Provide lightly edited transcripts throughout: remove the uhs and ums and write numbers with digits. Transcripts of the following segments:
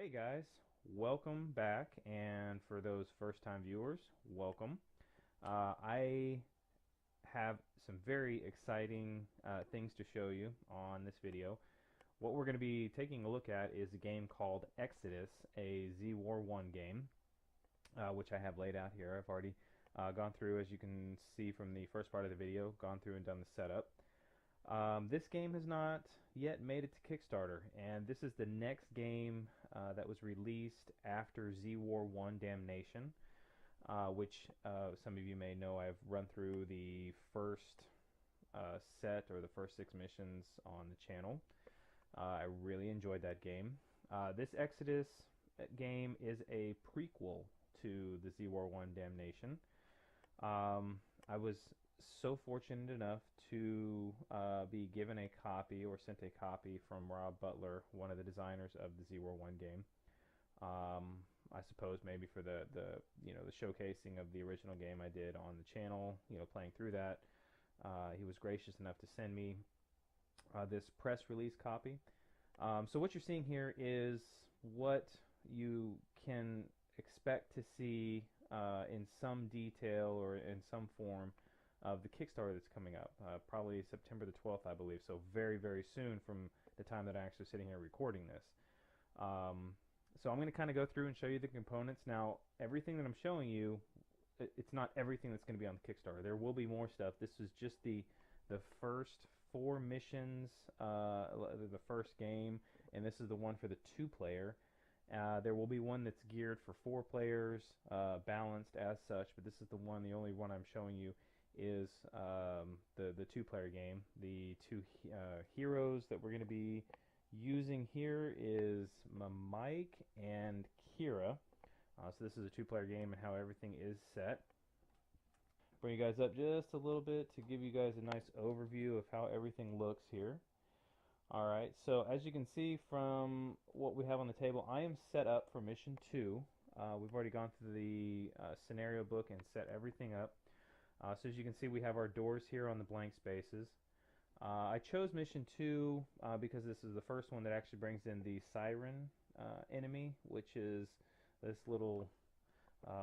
Hey guys, welcome back, and for those first time viewers, welcome. I have some very exciting things to show you on this video. What we're going to be taking a look at is a game called Exodus, a Z War One game, which I have laid out here. I've already gone through, as you can see from the first part of the video, gone through and done the setup. This game has not yet made it to Kickstarter, and this is the next game that was released after Z War One Damnation, which some of you may know I've run through the first set or the first 6 missions on the channel. I really enjoyed that game. This Exodus game is a prequel to the Z War One Damnation. I was so fortunate enough to be given a copy or sent a copy from Rob Butler, one of the designers of the Z War One game. I suppose maybe for the the showcasing of the original game I did on the channel, playing through that. He was gracious enough to send me this press release copy. So what you're seeing here is what you can expect to see in some detail or in some form of the Kickstarter that's coming up, probably September the 12th, I believe. So very, very soon from the time that I'm actually sitting here recording this. So I'm going to kind of go through and show you the components. Now, everything that I'm showing you, it's not everything that's going to be on the Kickstarter. There will be more stuff. This is just the first 4 missions, the first game, and this is the one for the 2-player. There will be one that's geared for 4 players, balanced as such, but this is the only one I'm showing you is the 2-player game. The 2 heroes that we're going to be using here is Mike and Kira. So this is a 2-player game and how everything is set. Bring you guys up just a little bit to give you guys a nice overview of how everything looks here. Alright, so as you can see from what we have on the table, I am set up for mission 2. We've already gone through the scenario book and set everything up. So as you can see, we have our doors here on the blank spaces. I chose mission 2 because this is the first one that actually brings in the siren enemy, which is this little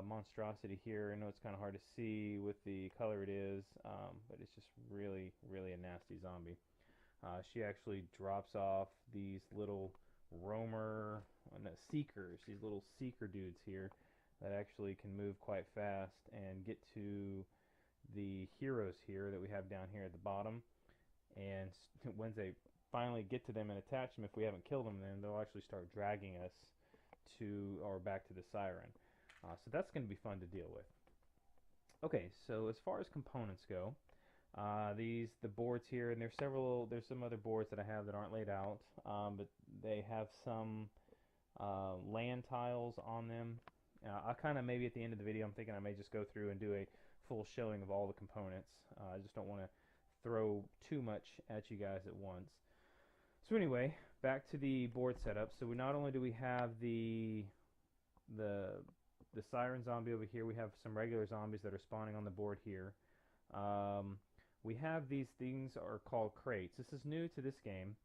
monstrosity here. I know it's kind of hard to see with the color it is, but it's just really, really a nasty zombie. She actually drops off these little seekers, these little seeker dudes here that actually can move quite fast and get to the heroes here that we have down here at the bottom. And once they finally get to them and attach them, if we haven't killed them, then they'll actually start dragging us to or back to the siren. So that's going to be fun to deal with. Okay, so as far as components go, the boards here, and there's some other boards that I have that aren't laid out, but they have some land tiles on them. I kind of, maybe at the end of the video, I'm thinking I may just go through and do a full showing of all the components. I just don't want to throw too much at you guys at once. So anyway, back to the board setup. So not only do we have the siren zombie over here, we have some regular zombies that are spawning on the board here. We have these things are called crates. This is new to this game,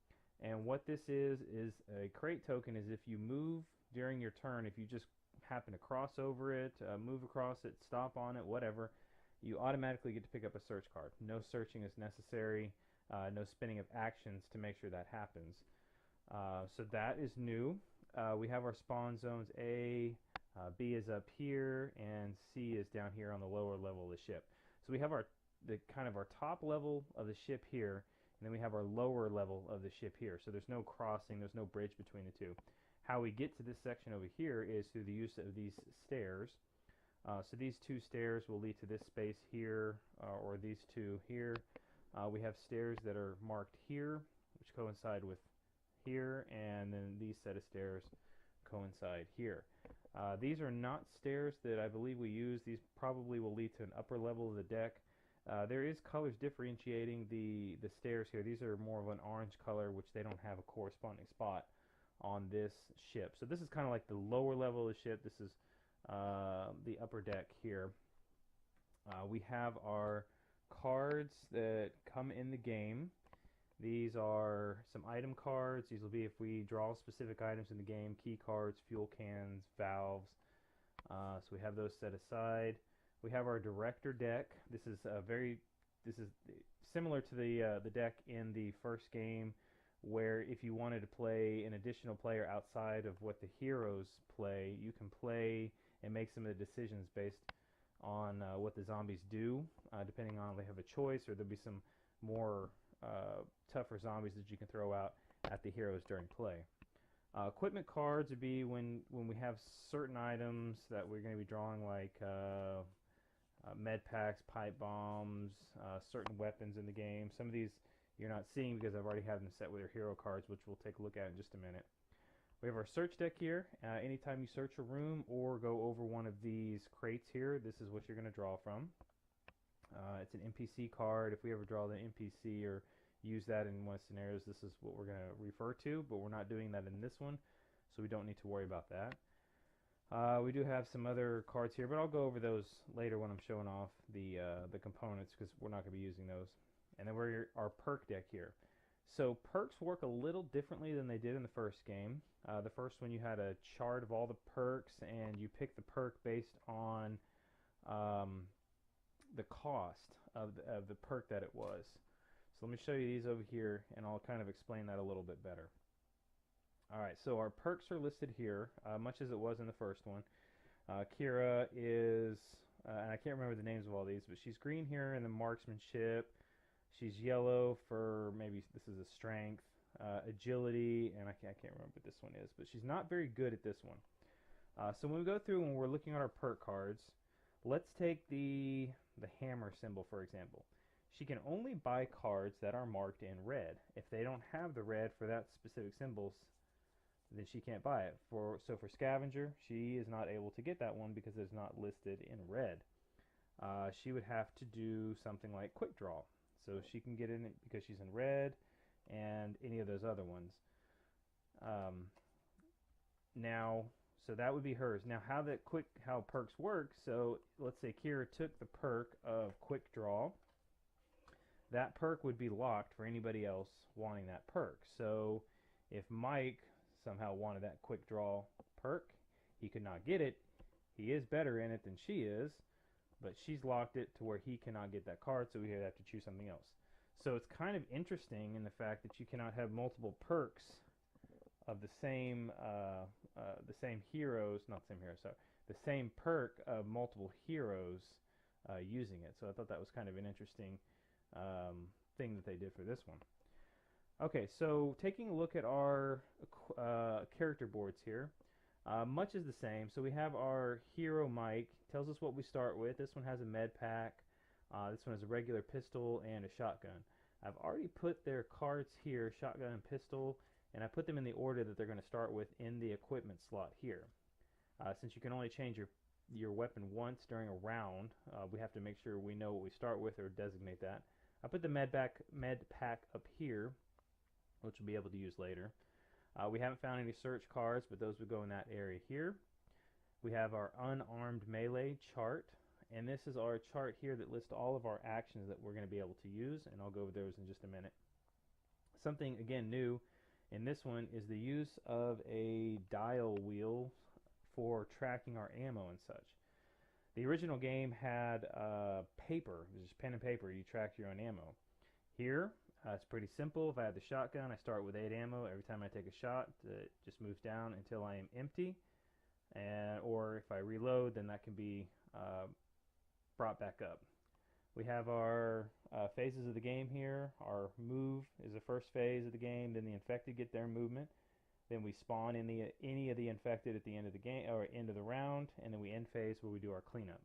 and what this is a crate token is if you move during your turn, if you just happen to cross over it, move across it, stop on it, whatever, you automatically get to pick up a search card. No searching is necessary, no spinning of actions to make sure that happens. So that is new. We have our spawn zones. B is up here, and C is down here on the lower level of the ship. So we have our top level of the ship here, and then we have our lower level of the ship here. So there's no crossing, there's no bridge between the two. How we get to this section over here is through the use of these stairs. So these 2 stairs will lead to this space here, or these 2 here. We have stairs that are marked here, which coincide with here, and then these set of stairs coincide here. These are not stairs that I believe we use. These probably will lead to an upper level of the deck. There is colors differentiating the stairs here. These are more of an orange color, which they don't have a corresponding spot on this ship. So this is kind of like the lower level of the ship. This is the upper deck here. We have our cards that come in the game. These are some item cards. These will be if we draw specific items in the game, key cards, fuel cans, valves. So we have those set aside. We have our director deck. This is similar to the deck in the first game, where if you wanted to play an additional player outside of what the heroes play, you can play and make some of the decisions based on what the zombies do, depending on if they have a choice, or there'll be some more tougher zombies that you can throw out at the heroes during play. Equipment cards would be when we have certain items that we're going to be drawing, like med packs, pipe bombs, certain weapons in the game. Some of these you're not seeing because I've already had them set with your hero cards, which we'll take a look at in just a minute. We have our search deck here. Anytime you search a room or go over one of these crates here, this is what you're going to draw from. It's an NPC card. If we ever draw the NPC or use that in one of the scenarios, this is what we're going to refer to, but we're not doing that in this one, so we don't need to worry about that. We do have some other cards here, but I'll go over those later when I'm showing off the components, because we're not going to be using those. And then we're our perk deck here. So perks work a little differently than they did in the first game. The first one, you had a chart of all the perks, and you picked the perk based on the cost of the perk that it was. So let me show you these over here, and I'll kind of explain that a little bit better. Alright, so our perks are listed here, much as it was in the first one. Kira is, and I can't remember the names of all these, but she's green here in the marksmanship. She's yellow for, maybe this is a strength, agility, and I can't remember what this one is, but she's not very good at this one. So when we go through and we're looking at our perk cards, let's take the hammer symbol, for example. She can only buy cards that are marked in red. If they don't have the red for that specific symbols, then she can't buy it. So for scavenger, she is not able to get that one because it's not listed in red. She would have to do something like quick draw. So she can get in it because she's in red, and any of those other ones. So that would be hers. Now, how perks work, so let's say Kira took the perk of quick draw. That perk would be locked for anybody else wanting that perk. So if Mike somehow wanted that quick draw perk, he could not get it. He is better in it than she is, but she's locked it to where he cannot get that card, so we have to choose something else. So it's kind of interesting in the fact that you cannot have multiple perks of the same heroes, not the same hero, sorry, the same perk of multiple heroes using it. So I thought that was kind of an interesting thing that they did for this one. Okay, so taking a look at our character boards here, much is the same. So we have our hero Mike, tells us what we start with. This one has a med pack. This one has a regular pistol and a shotgun. I've already put their cards here, shotgun and pistol, and I put them in the order that they're going to start with in the equipment slot here. Since you can only change your weapon once during a round, we have to make sure we know what we start with or designate that. I put the med pack up here, which we'll be able to use later. We haven't found any search cards, but those would go in that area here. We have our unarmed melee chart, and this is our chart here that lists all of our actions that we're going to be able to use, and I'll go over those in just a minute. Something, again, new in this one is the use of a dial wheel for tracking our ammo and such. The original game had paper, it was just pen and paper, you track your own ammo. Here, it's pretty simple. If I have the shotgun, I start with 8 ammo. Every time I take a shot, it just moves down until I am empty. Or if I reload, then that can be brought back up. We have our phases of the game here. Our move is the first phase of the game. Then the infected get their movement. Then we spawn in any of the infected at the end of the game or end of the round, and then we end phase where we do our cleanup.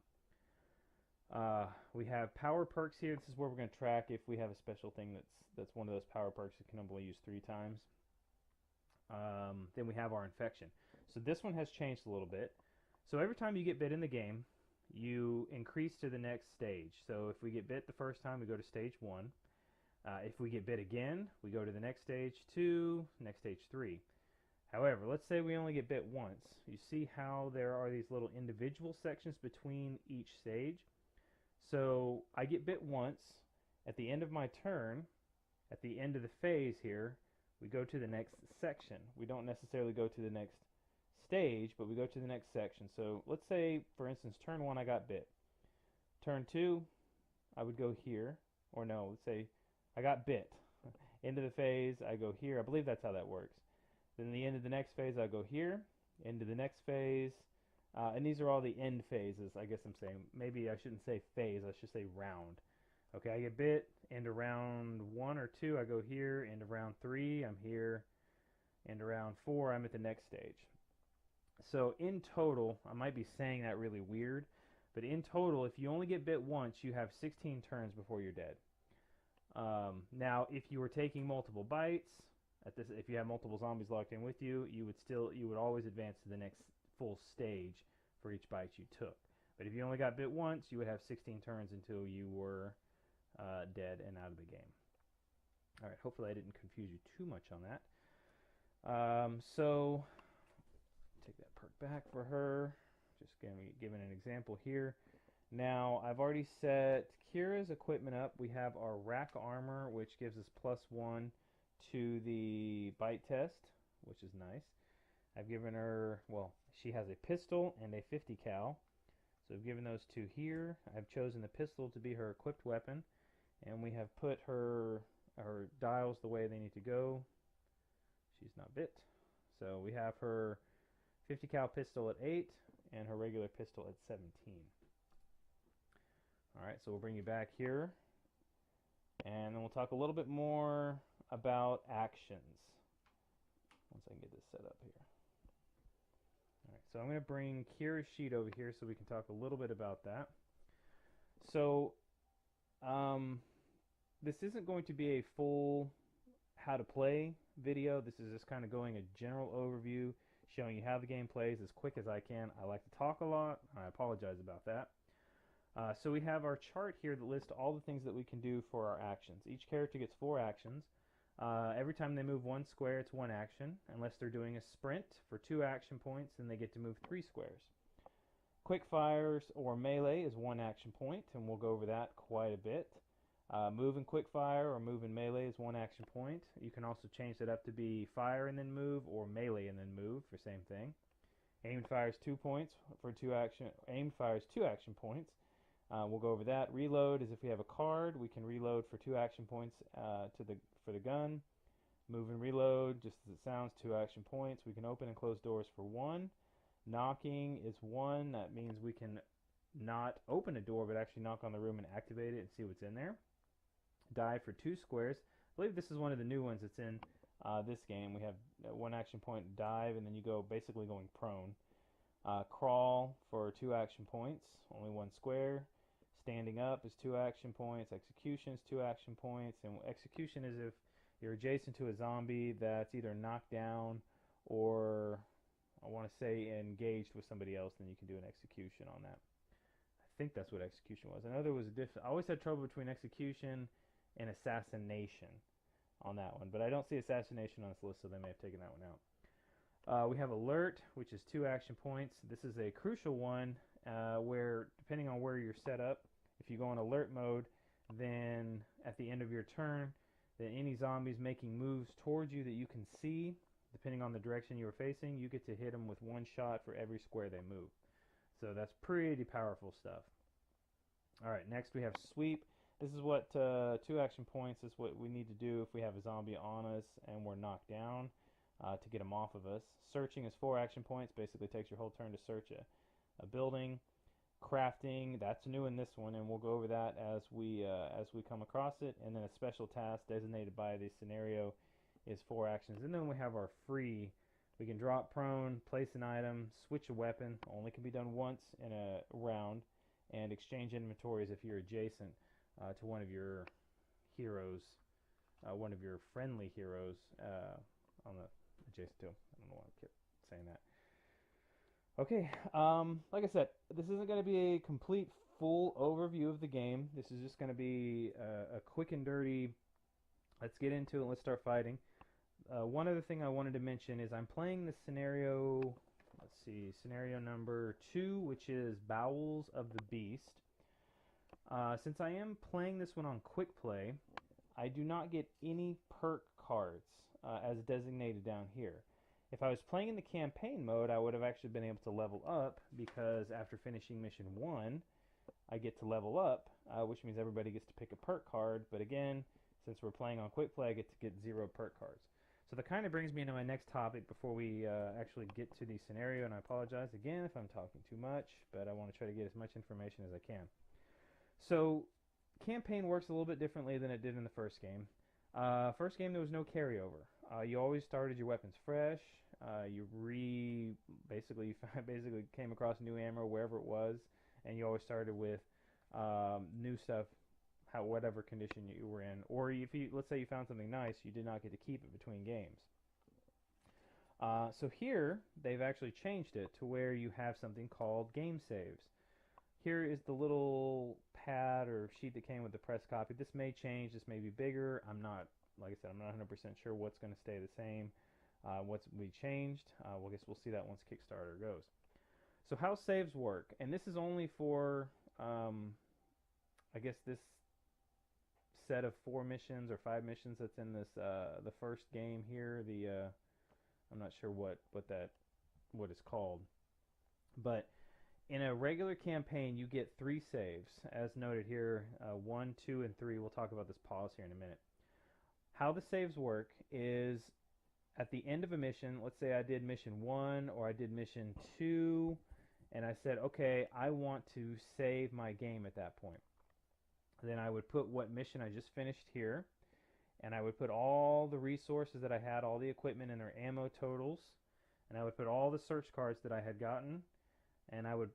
We have power perks here. This is where we're going to track if we have a special thing that's one of those power perks that can only use 3 times. Then we have our infection. So this one has changed a little bit. So every time you get bit in the game, you increase to the next stage. So if we get bit the first time, we go to stage 1. If we get bit again, we go to the next stage 2, next stage 3. However, let's say we only get bit once. You see how there are these little individual sections between each stage? So I get bit once. At the end of my turn, at the end of the phase here, we go to the next section. We don't necessarily go to the next stage, but we go to the next section. So let's say, for instance, turn 1 I got bit. Turn 2, I would go here. Or no, let's say I got bit. End of the phase, I go here. I believe that's how that works. Then the end of the next phase, I go here. Into the next phase. And these are all the end phases, I guess I'm saying. Maybe I shouldn't say phase, I should say round. Okay, I get bit. End of round 1 or 2, I go here. End of round 3, I'm here. End of round 4, I'm at the next stage. So in total, I might be saying that really weird, but in total, if you only get bit once, you have 16 turns before you're dead. Now, if you were taking multiple bites, if you have multiple zombies locked in with you, you would always advance to the next full stage for each bite you took. But if you only got bit once, you would have 16 turns until you were dead and out of the game. All right, hopefully I didn't confuse you too much on that. So take that perk back for her. Just giving an example here. Now, I've already set Kira's equipment up. We have our rack armor, which gives us +1 to the bite test, which is nice. I've given her, well, she has a pistol and a 50 cal. So I've given those two here. I've chosen the pistol to be her equipped weapon. And we have put her dials the way they need to go. She's not bit. So we have her 50 cal pistol at 8 and her regular pistol at 17. Alright, so we'll bring you back here. And then we'll talk a little bit more about actions. Once I can get this set up here. Alright, so I'm going to bring Kira's sheet over here so we can talk a little bit about that. So, this isn't going to be a full how to play video. This is just kind of going a general overview, showing you how the game plays as quick as I can. I like to talk a lot. I apologize about that. So we have our chart here that lists all the things that we can do for our actions. Each character gets 4 actions. Every time they move 1 square, it's 1 action. Unless they're doing a sprint for 2 action points, then they get to move 3 squares. Quick fires or melee is 1 action point, and we'll go over that quite a bit. Move and quick fire or move and melee is 1 action point. You can also change that up to be fire and then move, or melee and then move for same thing. Aimed fires 2 points for 2 action. Aimed fires 2 action points. We'll go over that. Reload is if we have a card, we can reload for 2 action points for the gun. Move and reload, just as it sounds, 2 action points. We can open and close doors for 1. Knocking is 1. That means we can not open a door, but actually knock on the room and activate it and see what's in there. Dive for 2 squares. I believe this is one of the new ones that's in this game. We have 1 action point, dive, and then you go basically going prone. Crawl for 2 action points, only 1 square. Standing up is 2 action points. Execution is 2 action points. And execution is if you're adjacent to a zombie that's either knocked down or, I want to say, engaged with somebody else, then you can do an execution on that. I think that's what execution was. I know there was I always had trouble between execution and assassination on that one, but I don't see assassination on this list, so they may have taken that one out. We have alert, which is 2 action points. This is a crucial one where, depending on where you're set up, if you go in alert mode, then at the end of your turn, then any zombies making moves towards you that you can see, depending on the direction you were facing, you get to hit them with 1 shot for every square they move. So that's pretty powerful stuff. Alright, next we have sweep. This is what 2 action points is what we need to do if we have a zombie on us and we're knocked down to get them off of us. Searching is 4 action points. Basically takes your whole turn to search a building. Crafting, that's new in this one, and we'll go over that as we come across it. And then a special task designated by the scenario is 4 actions. And then we have our free. We can drop prone, place an item, switch a weapon. Only can be done once in a round. And exchange inventories if you're adjacent to one of your heroes, one of your friendly heroes on the adjacent to. I don't know why I kept saying that. Okay, like I said, this isn't going to be a complete full overview of the game. This is just going to be a quick and dirty, let's get into it and let's start fighting. One other thing I wanted to mention is I'm playing the scenario, let's see, scenario number 2, which is Bowels of the Beast. Since I am playing this one on quick play, I do not get any perk cards as designated down here. If I was playing in the campaign mode, I would have actually been able to level up, because after finishing mission 1, I get to level up, which means everybody gets to pick a perk card. But again, since we're playing on quick play, I get to get 0 perk cards. So that kind of brings me into my next topic before we actually get to the scenario, and I apologize again if I'm talking too much, but I want to try to get as much information as I can. So campaign works a little bit differently than it did in the first game. First game, there was no carryover. You always started your weapons fresh. Basically came across new ammo wherever it was, and you always started with new stuff, whatever condition you were in. Or if you, let's say you found something nice, you did not get to keep it between games. So here, they've actually changed it to where you have something called game saves. Here is the little pad or sheet that came with the press copy. This may change, this may be bigger. Like I said, I'm not 100% sure what's going to stay the same, what's be changed. Well, I guess we'll see that once Kickstarter goes. So how saves work, and this is only for, I guess this set of 4 missions or 5 missions that's in this, the first game here. I'm not sure what it's called, but in a regular campaign, you get 3 saves, as noted here, 1, 2, and 3. We'll talk about this pause here in a minute. How the saves work is at the end of a mission, let's say I did mission 1 or I did mission 2, and I said, okay, I want to save my game at that point. Then I would put what mission I just finished here, and I would put all the resources that I had, all the equipment and their ammo totals, and I would put all the search cards that I had gotten, and I would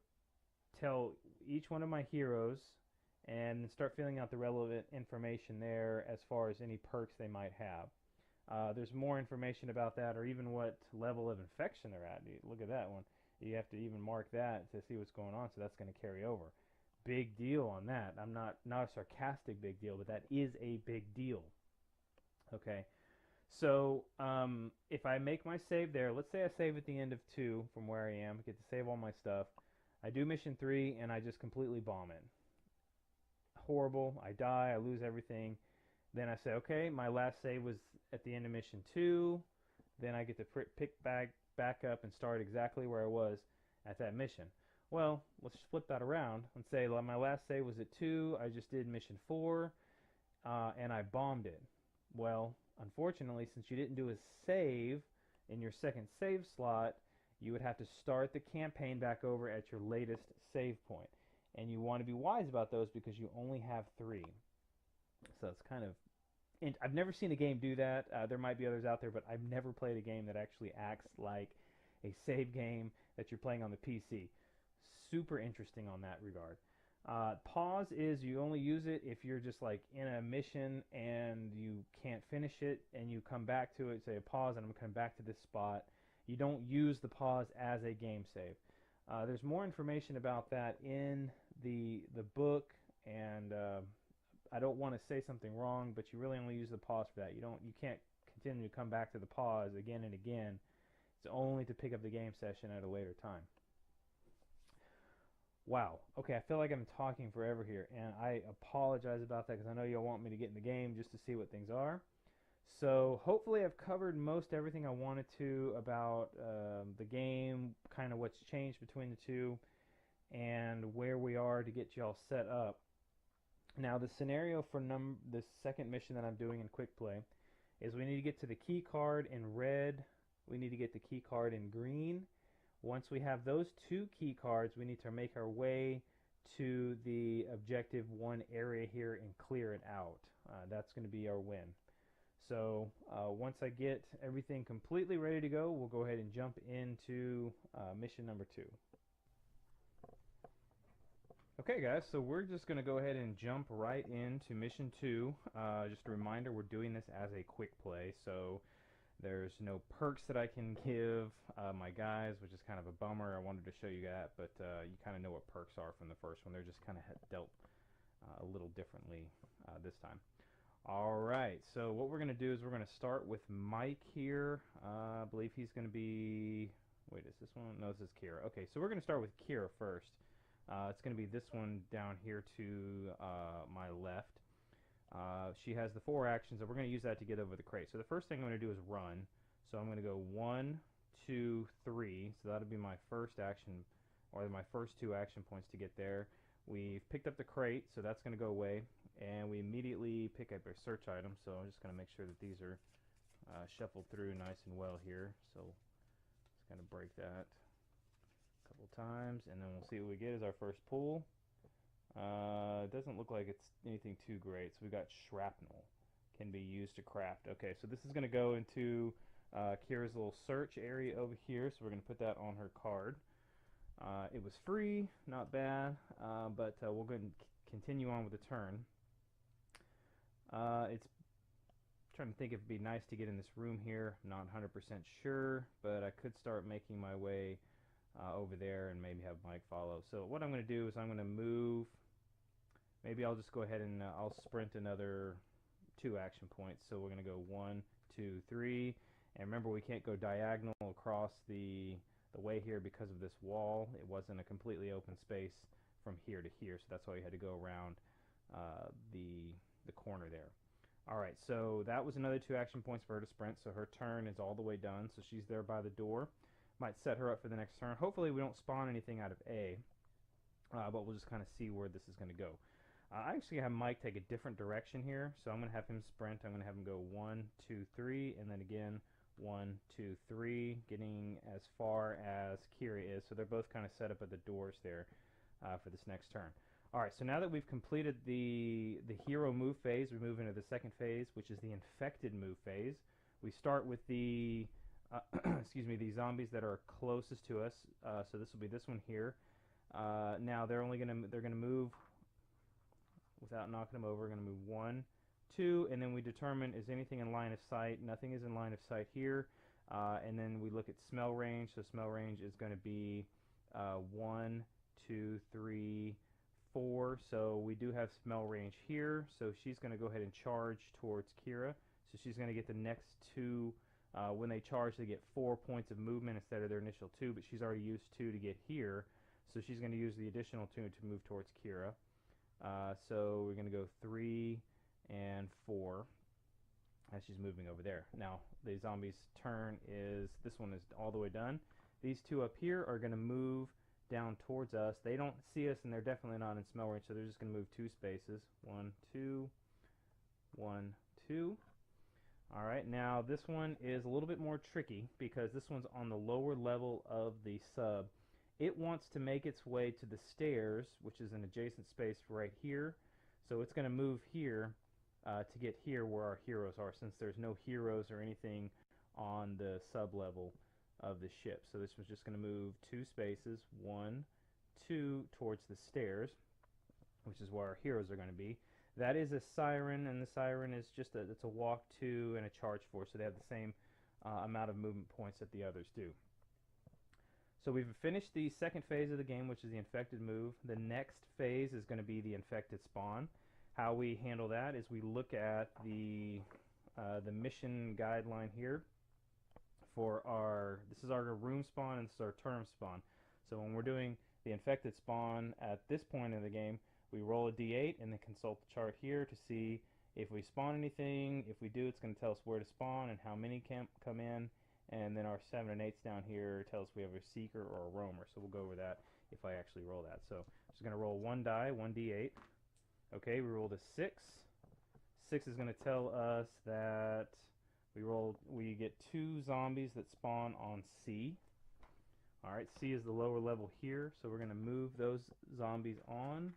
tell each one of my heroes and start filling out the relevant information there as far as any perks they might have. There's more information about that, or even what level of infection they're at. Look at that one. You have to even mark that to see what's going on, so that's going to carry over. Big deal on that. I'm not a sarcastic big deal, but that is a big deal. Okay, so if I make my save there, let's say I save at the end of 2 from where I am, get to save all my stuff. I do mission 3 and I just completely bomb it. Horrible. I die. I lose everything. Then I say, okay, my last save was at the end of mission 2. Then I get to pick back up and start exactly where I was at that mission. Well, let's flip that around and say my last save was at 2. I just did mission 4 and I bombed it. Well, unfortunately, since you didn't do a save in your second save slot, you would have to start the campaign back over at your latest save point. And you want to be wise about those because you only have 3. So it's kind of... I've never seen a game do that. There might be others out there, but I've never played a game that actually acts like a save game that you're playing on the PC. Super interesting on that regard. Pause is you only use it if you're just like in a mission and you can't finish it and you come back to it, say a pause and I'm coming back to this spot. You don't use the pause as a game save. There's more information about that in the book, and I don't want to say something wrong, but you really only use the pause for that. You can't continue to come back to the pause again and again. It's only to pick up the game session at a later time. Wow. Okay, I feel like I'm talking forever here, and I apologize about that because I know you'll want me to get in the game just to see what things are. So hopefully I've covered most everything I wanted to about the game, kind of what's changed between the two, and where we are to get y'all set up. Now the scenario for the second mission that I'm doing in quick play is we need to get to the key card in red, we need to get the key card in green. Once we have those 2 key cards, we need to make our way to the objective 1 area here and clear it out. That's going to be our win. So once I get everything completely ready to go, we'll go ahead and jump into mission number 2. Okay guys, so we're just going to go ahead and jump right into mission 2. Just a reminder, we're doing this as a quick play, so there's no perks that I can give my guys, which is kind of a bummer. I wanted to show you that, but you kind of know what perks are from the first one. They're just kind of dealt a little differently this time. Alright, so what we're going to do is we're going to start with Mike here. I believe he's going to be... Wait, is this one? No, this is Kira. Okay, so we're going to start with Kira first. It's going to be this one down here to my left. She has the 4 actions, and we're going to use that to get over the crate. So the first thing I'm going to do is run. So I'm going to go 1, 2, 3. So that'll be my first action, or my first 2 action points to get there. We've picked up the crate, so that's going to go away. And we immediately pick up our search item. So I'm just going to make sure that these are shuffled through nice and well here. So just going to break that a couple times, and then we'll see what we get as our first pull. It doesn't look like it's anything too great. So we got shrapnel, can be used to craft. Okay, so this is going to go into Kira's little search area over here, so we're going to put that on her card. It was free, not bad, but we'll go ahead and continue on with the turn. It's trying to think if it'd be nice to get in this room here. I'm not 100% sure, but I could start making my way over there and maybe have Mike follow. So what I'm going to do is I'm going to move. Maybe I'll just go ahead and I'll sprint another 2 action points. So we're going to go 1, 2, 3. And remember, we can't go diagonal across the way here because of this wall. It wasn't a completely open space from here to here, so that's why we had to go around the corner there. Alright, so that was another 2 action points for her to sprint, so her turn is all the way done, so she's there by the door. Might set her up for the next turn. Hopefully we don't spawn anything out of A, but we'll just kind of see where this is going to go. I actually have Mike take a different direction here, so I'm going to have him sprint. I'm going to have him go 1, 2, 3, and then again 1, 2, 3, getting as far as Kira is. So they're both kind of set up at the doors there for this next turn. Alright, so now that we've completed the hero move phase, we move into the second phase, which is the infected move phase. We start with the excuse me, the zombies that are closest to us. So this will be this one here. Now they're gonna move without knocking them over. We're gonna move 1, 2, and then we determine is anything in line of sight. Nothing is in line of sight here. And then we look at smell range. So smell range is going to be 1, 2, 3, 4. So we do have smell range here. So she's going to go ahead and charge towards Kira. So she's going to get the next 2. When they charge, they get 4 points of movement instead of their initial 2, but she's already used 2 to get here. So she's going to use the additional 2 to move towards Kira. So we're going to go 3 and 4 as she's moving over there. Now the zombie's turn is, this one is all the way done. These 2 up here are going to move down towards us. They don't see us, and they're definitely not in smell range, so they're just going to move 2 spaces. 1, 2, 1, 2. Alright, now this one is a little bit more tricky because this one's on the lower level of the sub. It wants to make its way to the stairs, which is an adjacent space right here. So it's going to move here to get here where our heroes are, since there's no heroes or anything on the sub level of the ship. So this was just going to move 2 spaces, 1, 2, towards the stairs, which is where our heroes are going to be. That is a siren, and the siren is just it's a walk to and a charge for, so they have the same amount of movement points that the others do. So we've finished the second phase of the game, which is the infected move. The next phase is going to be the infected spawn. How we handle that is we look at the mission guideline here for our, this is our room spawn and this is our term spawn. So when we're doing the infected spawn at this point in the game, we roll a d8 and then consult the chart here to see if we spawn anything. If we do, it's going to tell us where to spawn and how many can come in. And then our 7 and 8s down here tell us we have a seeker or a roamer. So we'll go over that if I actually roll that. So I'm just going to roll 1 die, 1 d8. Okay, we rolled a 6. 6 is going to tell us that we get 2 zombies that spawn on C. Alright, C is the lower level here, so we're going to move those zombies on.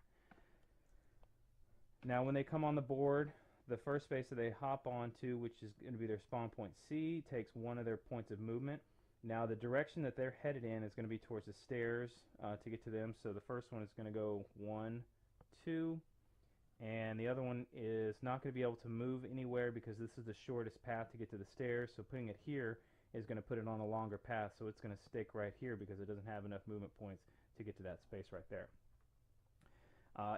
Now when they come on the board, the first space that they hop onto, which is going to be their spawn point C, takes 1 of their points of movement. Now the direction that they're headed in is going to be towards the stairs to get to them. So the first one is going to go 1, 2, and the other one is not going to be able to move anywhere because this is the shortest path to get to the stairs. So putting it here is going to put it on a longer path, so it's going to stick right here because it doesn't have enough movement points to get to that space right there.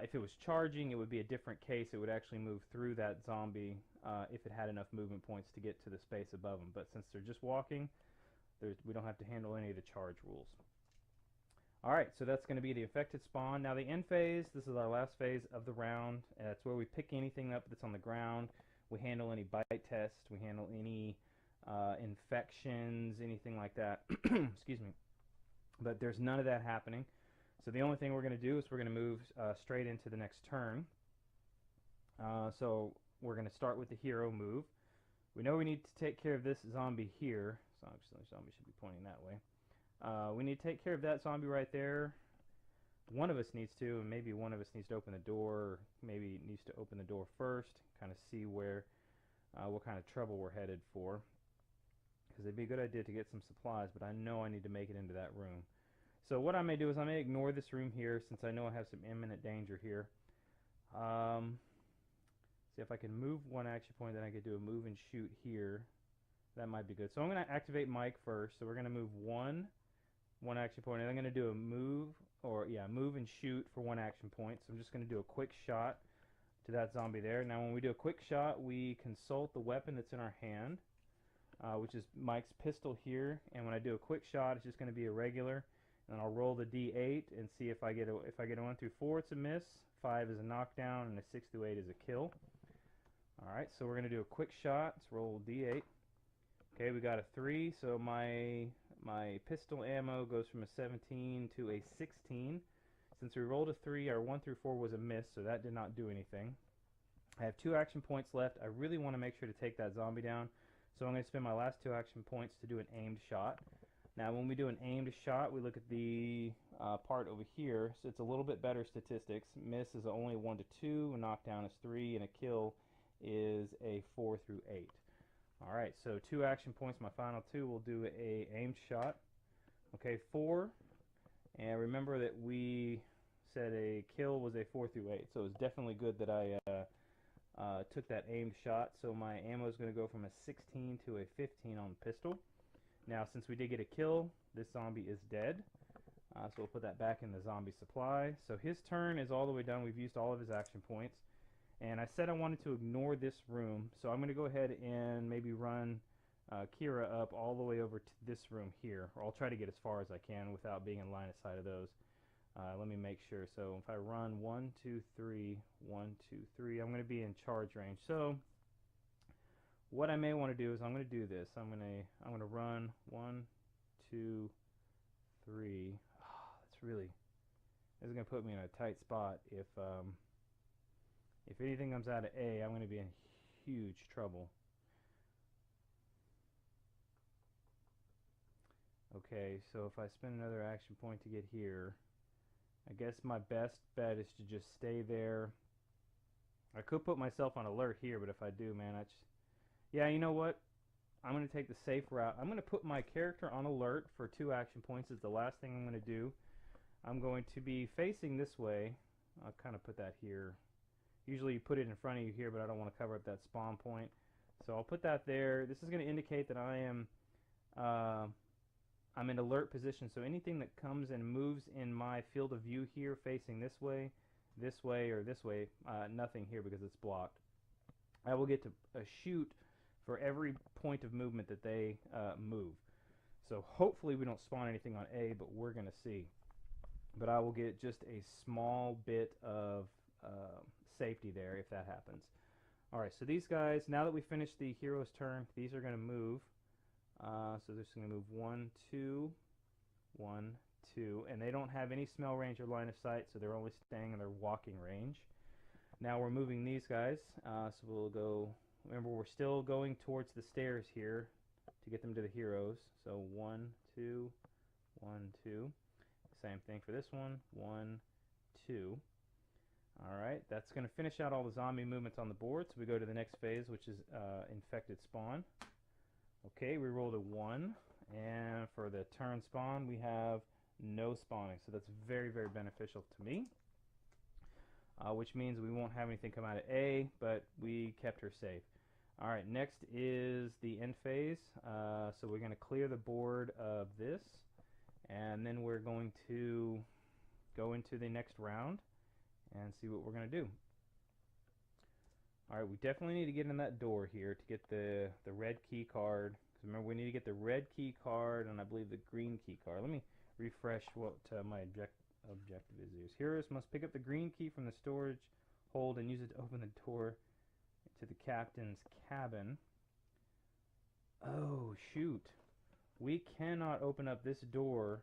If it was charging, it would be a different case. It would actually move through that zombie if it had enough movement points to get to the space above them. But since they're just walking, we don't have to handle any of the charge rules. Alright, so that's going to be the infected spawn. Now the end phase, this is our last phase of the round. That's where we pick anything up that's on the ground. We handle any bite tests. We handle any infections, anything like that. Excuse me. But there's none of that happening. So the only thing we're going to do is we're going to move straight into the next turn. So we're going to start with the hero move. We know we need to take care of this zombie here. So actually, the zombie should be pointing that way. We need to take care of that zombie right there. One of us needs to, and maybe one of us needs to open the door, or maybe needs to open the door first, kind of see where, what kind of trouble we're headed for. Because it'd be a good idea to get some supplies, but I know I need to make it into that room. So what I may do is I may ignore this room here, since I know I have some imminent danger here. See if I can move one action point, then I could do a move and shoot here. That might be good. So I'm going to activate Mike first. So we're going to move one action point, and I'm going to do a move, or yeah, move and shoot for one action point. So I'm just going to do a quick shot to that zombie there. Now when we do a quick shot, we consult the weapon that's in our hand, which is Mike's pistol here. And when I do a quick shot, it's just going to be a regular. And I'll roll the D8 and see if I get a 1 through 4, it's a miss. 5 is a knockdown, and a 6 through 8 is a kill. Alright, so we're going to do a quick shot. Let's roll D8. Okay, we got a 3, so my pistol ammo goes from a 17 to a 16. Since we rolled a 3, our 1 through 4 was a miss, so that did not do anything. I have 2 action points left. I really want to make sure to take that zombie down, so I'm going to spend my last 2 action points to do an aimed shot. Now when we do an aimed shot, we look at the part over here, so it's a little bit better statistics. Miss is only 1 to 2, a knockdown is 3, and a kill is a 4 through 8. Alright, so 2 action points, my final 2, we'll do a aimed shot. Okay, 4, and remember that we said a kill was a 4 through 8, so it's definitely good that I took that aimed shot. So my ammo is going to go from a 16 to a 15 on the pistol. Now since we did get a kill, this zombie is dead, so we'll put that back in the zombie supply. So his turn is all the way done. We've used all of his action points. And I said I wanted to ignore this room, so I'm going to go ahead and maybe run Kira up all the way over to this room here. Or I'll try to get as far as I can without being in line of sight of those. Let me make sure. So if I run 1, 2, 3, 1, 2, 3, I'm going to be in charge range. So what I may want to do is I'm going to do this. I'm going to run 1, 2, 3. Oh, this is going to put me in a tight spot. If anything comes out of A, I'm going to be in huge trouble. Okay, so if I spend another action point to get here, I guess my best bet is to just stay there. I could put myself on alert here, but if I do, man, yeah, you know what? I'm going to take the safe route. I'm going to put my character on alert for 2 action points. Is the last thing I'm going to do. I'm going to be facing this way. I'll kind of put that here. Usually you put it in front of you here, but I don't want to cover up that spawn point. So I'll put that there. This is going to indicate that I'm in alert position. So anything that comes and moves in my field of view here, facing this way, or this way, nothing here because it's blocked. I will get to shoot for every point of movement that they move. So hopefully we don't spawn anything on A, but we're going to see. But I will get just a small bit of safety there if that happens. Alright, so these guys, now that we finished the hero's turn, these are going to move. So they're just going to move 1, 2, 1, 2, and they don't have any smell range or line of sight, so they're only staying in their walking range. Now we're moving these guys, so we'll go, remember we're still going towards the stairs here to get them to the heroes. So 1, 2, 1, 2. Same thing for this one, 1, 2. Alright, that's going to finish out all the zombie movements on the board, so we go to the next phase, which is infected spawn. Okay, we rolled a 1, and for the turn spawn, we have no spawning, so that's very, very beneficial to me. Which means we won't have anything come out of A, but we kept her safe. Alright, next is the end phase, so we're going to clear the board of this, and then we're going to go into the next round and see what we're going to do. Alright, we definitely need to get in that door here to get the red key card. Remember, we need to get the red key card and I believe the green key card. Let me refresh what my objective is. Heroes must pick up the green key from the storage hold and use it to open the door to the captain's cabin. Oh, shoot. We cannot open up this door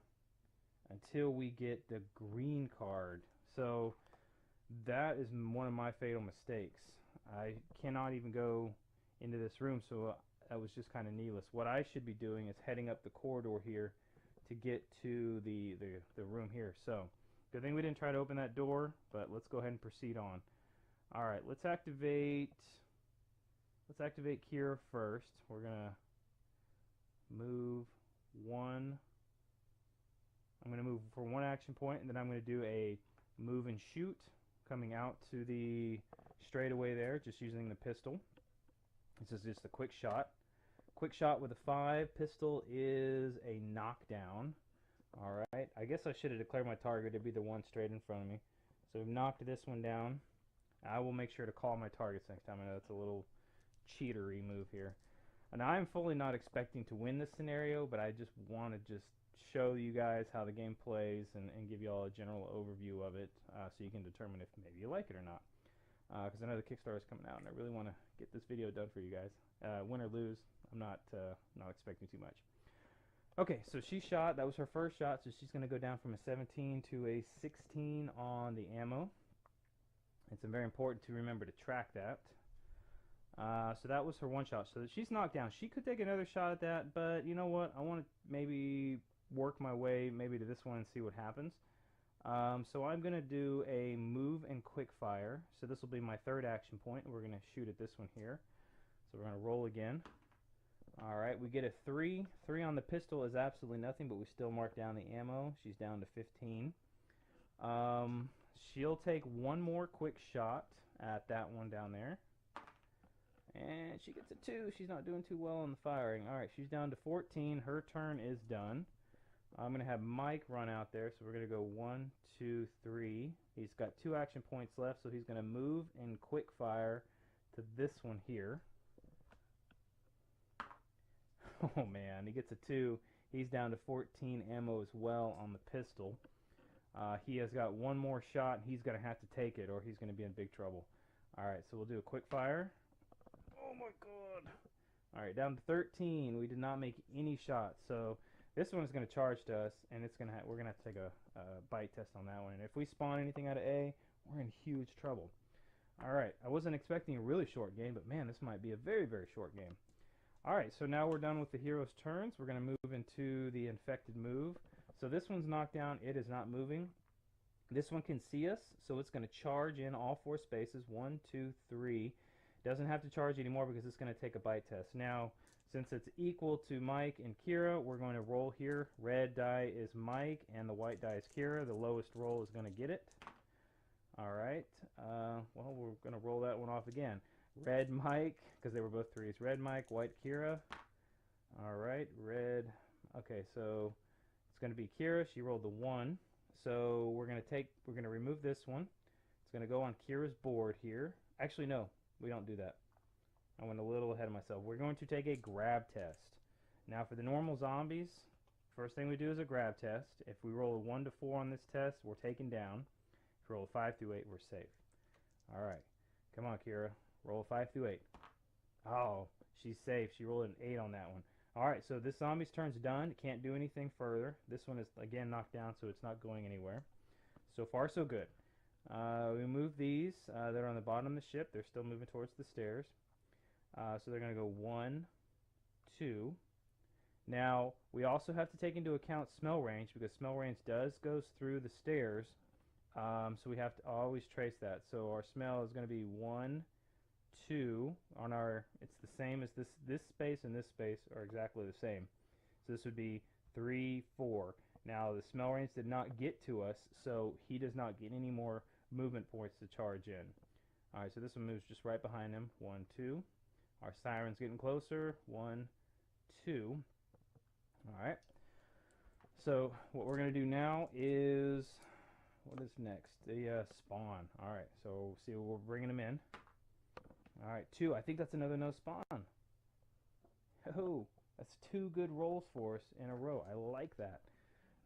until we get the green card. So that is one of my fatal mistakes. I cannot even go into this room, so that was just kind of needless. What I should be doing is heading up the corridor here to get to the room here. So good thing we didn't try to open that door, but let's go ahead and proceed on. Alright, let's activate Kira first. We're gonna move one. I'm gonna move for one action point, and then I'm gonna do a move and shoot coming out to the straightaway there, just using the pistol. This is just a quick shot. Quick shot with a 5. Pistol is a knockdown. Alright, I guess I should have declared my target. It'd be the one straight in front of me. So we've knocked this one down. I will make sure to call my targets next time. I know that's a little cheatery move here. And I'm fully not expecting to win this scenario, but I just want to just show you guys how the game plays and give you all a general overview of it, so you can determine if maybe you like it or not. Because I know the Kickstarter is coming out, and I really want to get this video done for you guys. Win or lose, I'm not expecting too much. Okay, so she shot. That was her first shot, so she's going to go down from a 17 to a 16 on the ammo. It's very important to remember to track that. So that was her one shot. So she's knocked down. She could take another shot at that, but you know what? I want to maybe work my way maybe to this one and see what happens. So I'm going to do a move and quick fire. So this will be my third action point. We're going to shoot at this one here. So we're going to roll again. Alright, we get a 3. 3 on the pistol is absolutely nothing, but we still mark down the ammo. She's down to 15. She'll take one more quick shot at that one down there. And she gets a 2. She's not doing too well on the firing. Alright, she's down to 14. Her turn is done. I'm going to have Mike run out there, so we're going to go 1, 2, 3. He's got 2 action points left, so he's going to move and quick fire to this one here. Oh man, he gets a 2. He's down to 14 ammo as well on the pistol. He has got one more shot, and he's going to have to take it, or he's going to be in big trouble. Alright, so we'll do a quick fire. Oh my god. Alright, down to 13. We did not make any shots, so this one is going to charge to us, and it's we're going to have to take a bite test on that one. And if we spawn anything out of A, we're in huge trouble. Alright, I wasn't expecting a really short game, but man, this might be a very, very short game. Alright, so now we're done with the hero's turns. We're going to move into the infected move. So this one's knocked down. It is not moving. This one can see us, so it's going to charge in all 4 spaces. 1, 2, 3. Doesn't have to charge anymore because it's going to take a bite test. Now, since it's equal to Mike and Kira, we're going to roll here. Red die is Mike, and the white die is Kira. The lowest roll is going to get it. Alright, well, we're going to roll that one off again. Red Mike, because they were both 3s. Red Mike, white Kira. Alright, red. Okay, so it's going to be Kira. She rolled the 1. So we're going to remove this one. It's going to go on Kira's board here. Actually, no, we don't do that. I went a little ahead of myself. We're going to take a grab test. Now for the normal zombies, first thing we do is a grab test. If we roll a 1 to 4 on this test, we're taken down. If we roll a 5 through 8, we're safe. Alright, come on Kira. Roll a 5 through 8. Oh, she's safe. She rolled an 8 on that one. Alright, so this zombie's turn's done. It can't do anything further. This one is, again, knocked down, so it's not going anywhere. So far, so good. We move these. They're on the bottom of the ship. They're still moving towards the stairs. So they're going to go 1, 2. Now, we also have to take into account smell range, because smell range goes through the stairs. So we have to always trace that. So our smell is going to be 1, 2 on our, it's the same as this space and this space are exactly the same. So this would be 3, 4. Now the smell range did not get to us, so he does not get any more movement points to charge in. Alright, so this one moves just right behind him. 1, 2. Our siren's getting closer. 1, 2. Alright. So what we're going to do now is, what is next? The spawn. Alright, so see, we're bringing them in. Alright, 2. I think that's another no spawn. Oh, that's 2 good rolls for us in a row. I like that.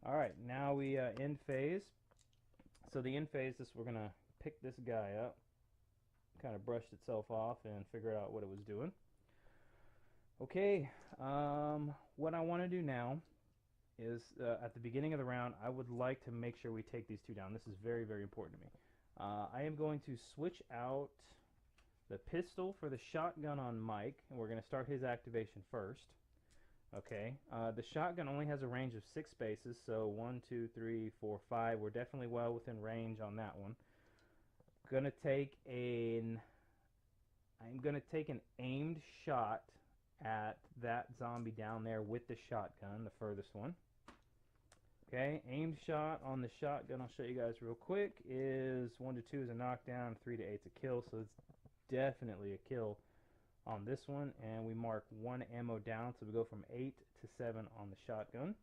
Alright, now we end phase. So the end phase, we're going to pick this guy up. Kind of brushed itself off and figured out what it was doing. Okay, what I want to do now is at the beginning of the round, I would like to make sure we take these two down. This is very, very important to me. I am going to switch out the pistol for the shotgun on Mike, and we're going to start his activation first. Okay, the shotgun only has a range of 6 spaces, so 1, 2, 3, 4, 5. We're definitely well within range on that one. I'm gonna take an aimed shot at that zombie down there with the shotgun, the furthest one. Okay, aimed shot on the shotgun, I'll show you guys real quick, is 1 to 2 is a knockdown, 3 to 8 is a kill, so it's definitely a kill on this one. And we mark 1 ammo down, so we go from 8 to 7 on the shotgun.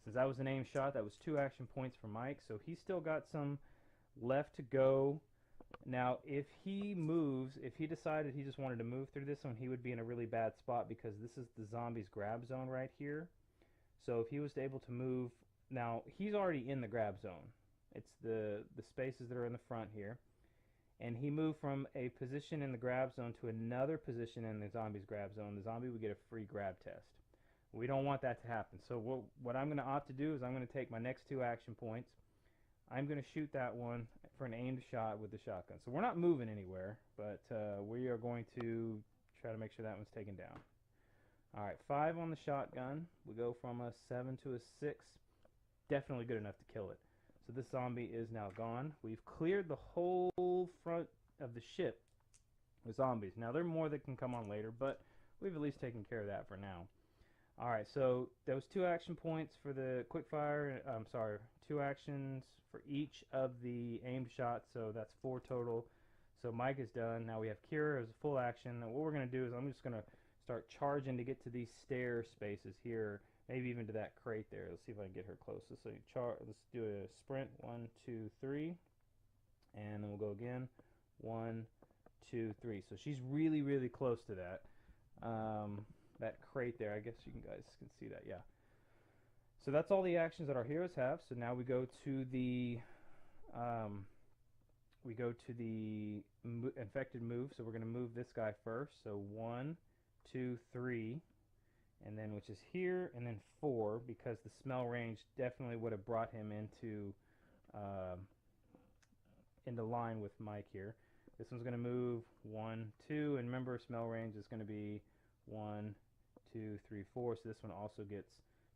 Since that was an aimed shot, that was 2 action points for Mike, so he's still got some left to go. Now, if he moves, if he decided he just wanted to move through this one, he would be in a really bad spot because this is the zombie's grab zone right here. So if he was able to move, now he's already in the grab zone. It's the spaces that are in the front here. And he moved from a position in the grab zone to another position in the zombie's grab zone. The zombie would get a free grab test. We don't want that to happen. So what I'm going to opt to do is I'm going to take my next 2 action points. I'm going to shoot that one for an aimed shot with the shotgun. So we're not moving anywhere, but we are going to try to make sure that one's taken down. Alright, 5 on the shotgun. We go from a 7 to a 6. Definitely good enough to kill it. So this zombie is now gone. We've cleared the whole front of the ship with zombies. Now there are more that can come on later, but we've at least taken care of that for now. Alright, so there was 2 action points for the quickfire. 2 actions for each of the aimed shots, so that's 4 total. So Mike is done. Now we have Kira as a full action. And what we're going to do is I'm just going to start charging to get to these stair spaces here, maybe even to that crate there. Let's see if I can get her closest. So let's do a sprint, 1, 2, 3, and then we'll go again, 1, 2, 3. So she's really, really close to that. That crate there, I guess you guys can see that, yeah. So that's all the actions that our heroes have. So now we go to the infected move. So we're going to move this guy first. So 1, 2, 3, and then which is here, and then 4, because the smell range definitely would have brought him into line with Mike here. This one's going to move 1, 2, and remember smell range is going to be 1, 2, 3, 4. So this one also gets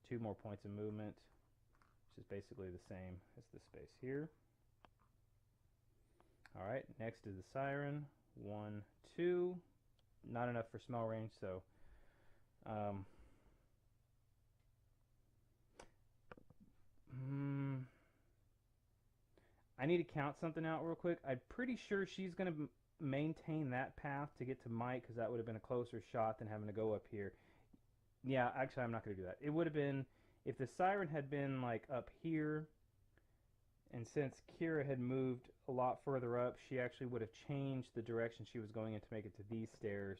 2 more points of movement, which is basically the same as this space here. Alright, next is the siren. 1, 2. Not enough for smell range, so I need to count something out real quick. I'm pretty sure she's going to maintain that path to get to Mike, because that would have been a closer shot than having to go up here. Yeah, actually I'm not going to do that. It would have been, if the siren had been like up here, and since Kira had moved a lot further up, she actually would have changed the direction she was going in to make it to these stairs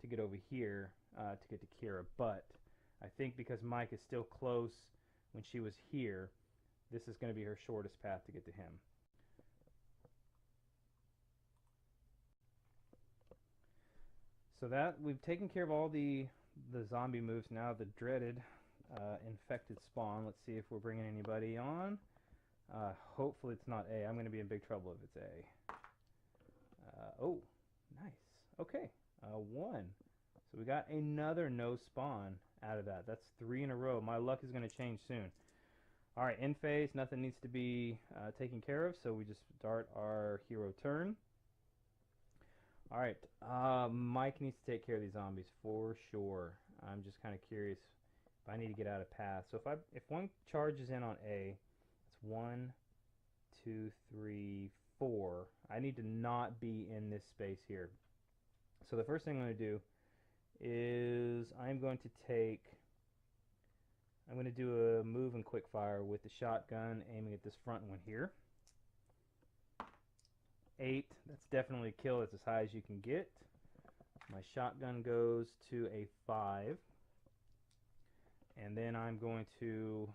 to get over here to get to Kira. But I think because Mike is still close when she was here, this is going to be her shortest path to get to him. So that we've taken care of all the zombie moves. Now the dreaded infected spawn. Let's see if we're bringing anybody on. Hopefully it's not A. I'm going to be in big trouble if it's A. Oh, nice. Okay, 1. So we got another no spawn out of that. That's 3 in a row. My luck is going to change soon. Alright, end phase. Nothing needs to be taken care of, so we just start our hero turn. Alright, Mike needs to take care of these zombies for sure. I'm just kind of curious if I need to get out of path. So if one charges in on A, it's 1, 2, 3, 4. I need to not be in this space here. So the first thing I'm going to do is I'm going to do a move and quick fire with the shotgun, aiming at this front one here. 8, that's definitely a kill. That's as high as you can get. My shotgun goes to a 5. And then I'm going to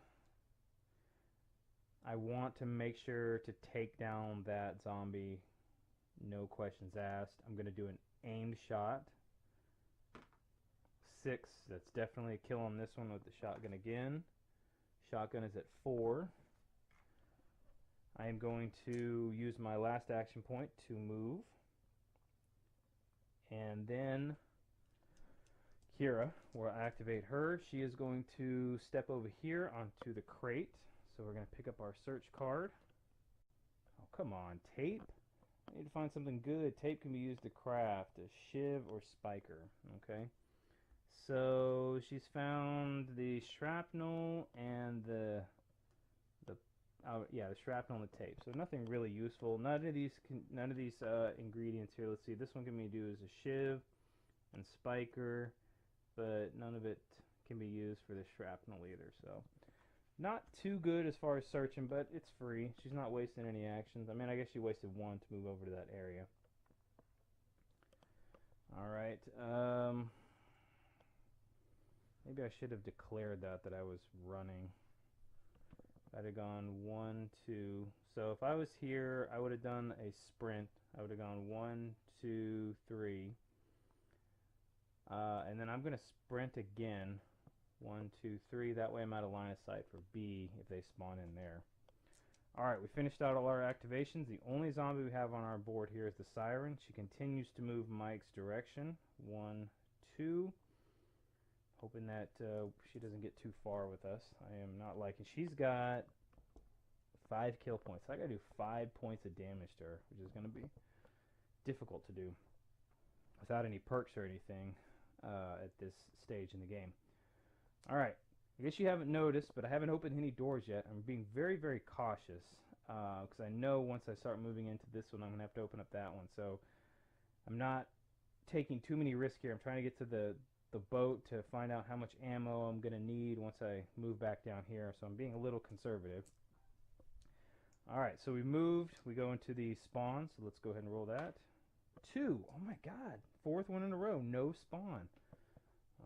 I want to make sure to take down that zombie, no questions asked. I'm going to do an aimed shot. 6, that's definitely a kill on this one with the shotgun again. Shotgun is at 4. I am going to use my last action point to move. And then Kira will activate her. She is going to step over here onto the crate. So we're going to pick up our search card. Oh, come on, tape? I need to find something good. Tape can be used to craft a shiv or spiker. Okay. So she's found the shrapnel and the shrapnel and the tape. So nothing really useful. None of these ingredients here. Let's see. This one can be used as a shiv and spiker, but none of it can be used for the shrapnel either. So not too good as far as searching, but it's free. She's not wasting any actions. I mean, I guess she wasted one to move over to that area. All right. Maybe I should have declared that I was running. I'd have gone 1, 2. So if I was here, I would have done a sprint. I would have gone 1, 2, 3. And then I'm going to sprint again. 1, 2, 3. That way I'm out of line of sight for B if they spawn in there. Alright, we finished out all our activations. The only zombie we have on our board here is the Siren. She continues to move Mike's direction. 1, 2. Hoping that she doesn't get too far with us. I am not liking. She's got 5 kill points. I gotta do 5 points of damage to her, which is gonna be difficult to do without any perks or anything at this stage in the game. Alright, I guess you haven't noticed, but I haven't opened any doors yet. I'm being very, very cautious because I know once I start moving into this one, I'm gonna have to open up that one. So I'm not taking too many risks here. I'm trying to get to the boat to find out how much ammo I'm going to need once I move back down here. So I'm being a little conservative. Alright, so we moved. We go into the spawn. So let's go ahead and roll that. 2. Oh my god. 4th one in a row. No spawn.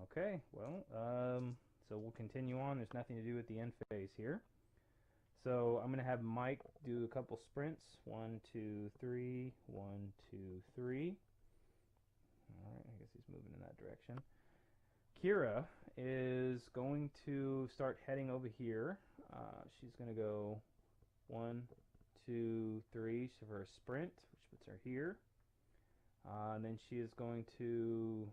Okay, well, so we'll continue on. There's nothing to do with the end phase here. So I'm going to have Mike do a couple sprints. 1, 2, 3. 1, 2, 3. Alright, I guess he's moving in that direction. Kira is going to start heading over here. She's going to go 1, 2, 3 for a sprint, which puts her here. And then she is going to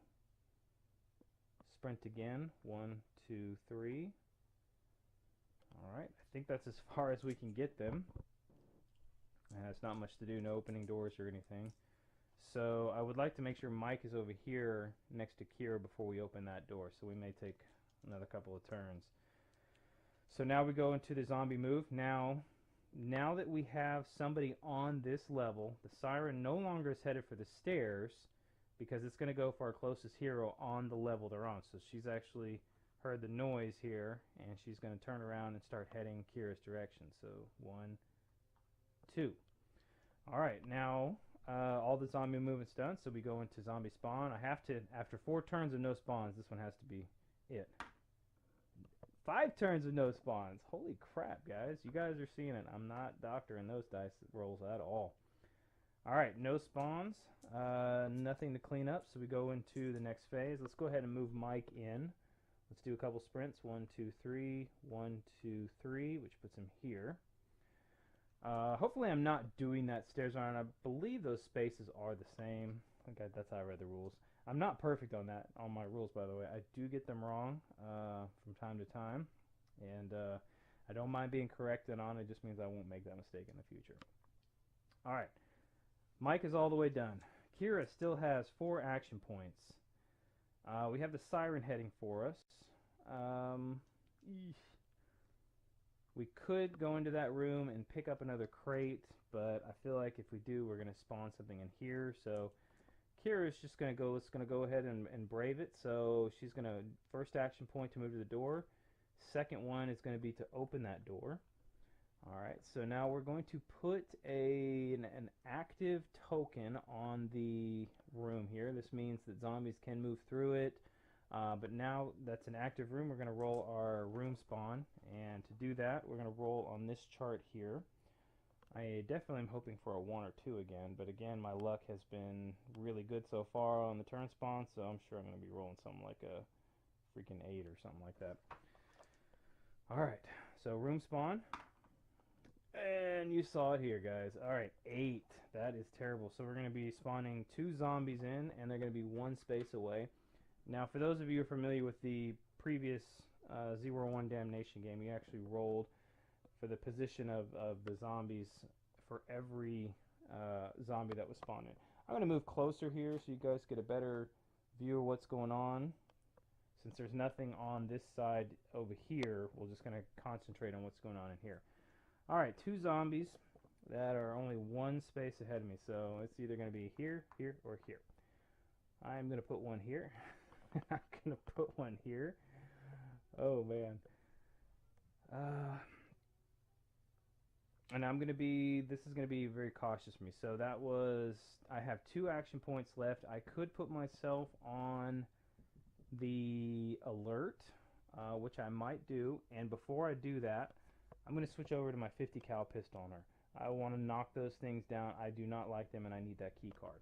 sprint again. 1, 2, 3. Alright, I think that's as far as we can get them. It's not much to do, no opening doors or anything. So I would like to make sure Mike is over here next to Kira before we open that door. So we may take another couple of turns. So now we go into the zombie move. Now that we have somebody on this level, the Siren no longer is headed for the stairs because it's going to go for our closest hero on the level they're on. So she's actually heard the noise here, and she's going to turn around and start heading Kira's direction. So 1, 2. Alright, now all the zombie movement's done, so we go into zombie spawn. I have to, after 4 turns of no spawns, this one has to be it. 5 turns of no spawns. Holy crap, guys. You guys are seeing it. I'm not doctoring those dice rolls at all. Alright, no spawns. Nothing to clean up, so we go into the next phase. Let's go ahead and move Mike in. Let's do a couple sprints. 1, 2, 3. 1, 2, 3, which puts him here. Hopefully I'm not doing that stairs run. I believe those spaces are the same. I think that's how I read the rules. I'm not perfect on that, on my rules, by the way. I do get them wrong from time to time. And I don't mind being corrected on it. It just means I won't make that mistake in the future. Alright. Mike is all the way done. Kira still has 4 action points. We have the Siren heading for us. We could go into that room and pick up another crate, but I feel like if we do, we're going to spawn something in here. So Kira is just going to go ahead and brave it. So she's going to first action point to move to the door. Second one is going to be to open that door. Alright, so now we're going to put an active token on the room here. This means that zombies can move through it. But now that's an active room, we're going to roll our room spawn. And to do that, we're going to roll on this chart here. I definitely am hoping for a 1 or 2 again, but again, my luck has been really good so far on the turn spawn, so I'm sure I'm going to be rolling something like a freaking 8 or something like that. Alright, so room spawn. And you saw it here, guys. Alright, 8. That is terrible. So we're going to be spawning 2 zombies in, and they're going to be 1 space away. Now, for those of you who are familiar with the previous Z War One Damnation game, you actually rolled for the position of the zombies for every zombie that was spawned in. I'm going to move closer here so you guys get a better view of what's going on. Since there's nothing on this side over here, we're just going to concentrate on what's going on in here. Alright, 2 zombies that are only 1 space ahead of me, so it's either going to be here, here, or here. I'm going to put one here. I'm going to put one here. Oh, man. And I'm going to be, this is going to be very cautious for me. So that was, I have 2 action points left. I could put myself on the alert, which I might do. And before I do that, I'm going to switch over to my 50 cal pistol on her. I want to knock those things down. I do not like them, and I need that key card.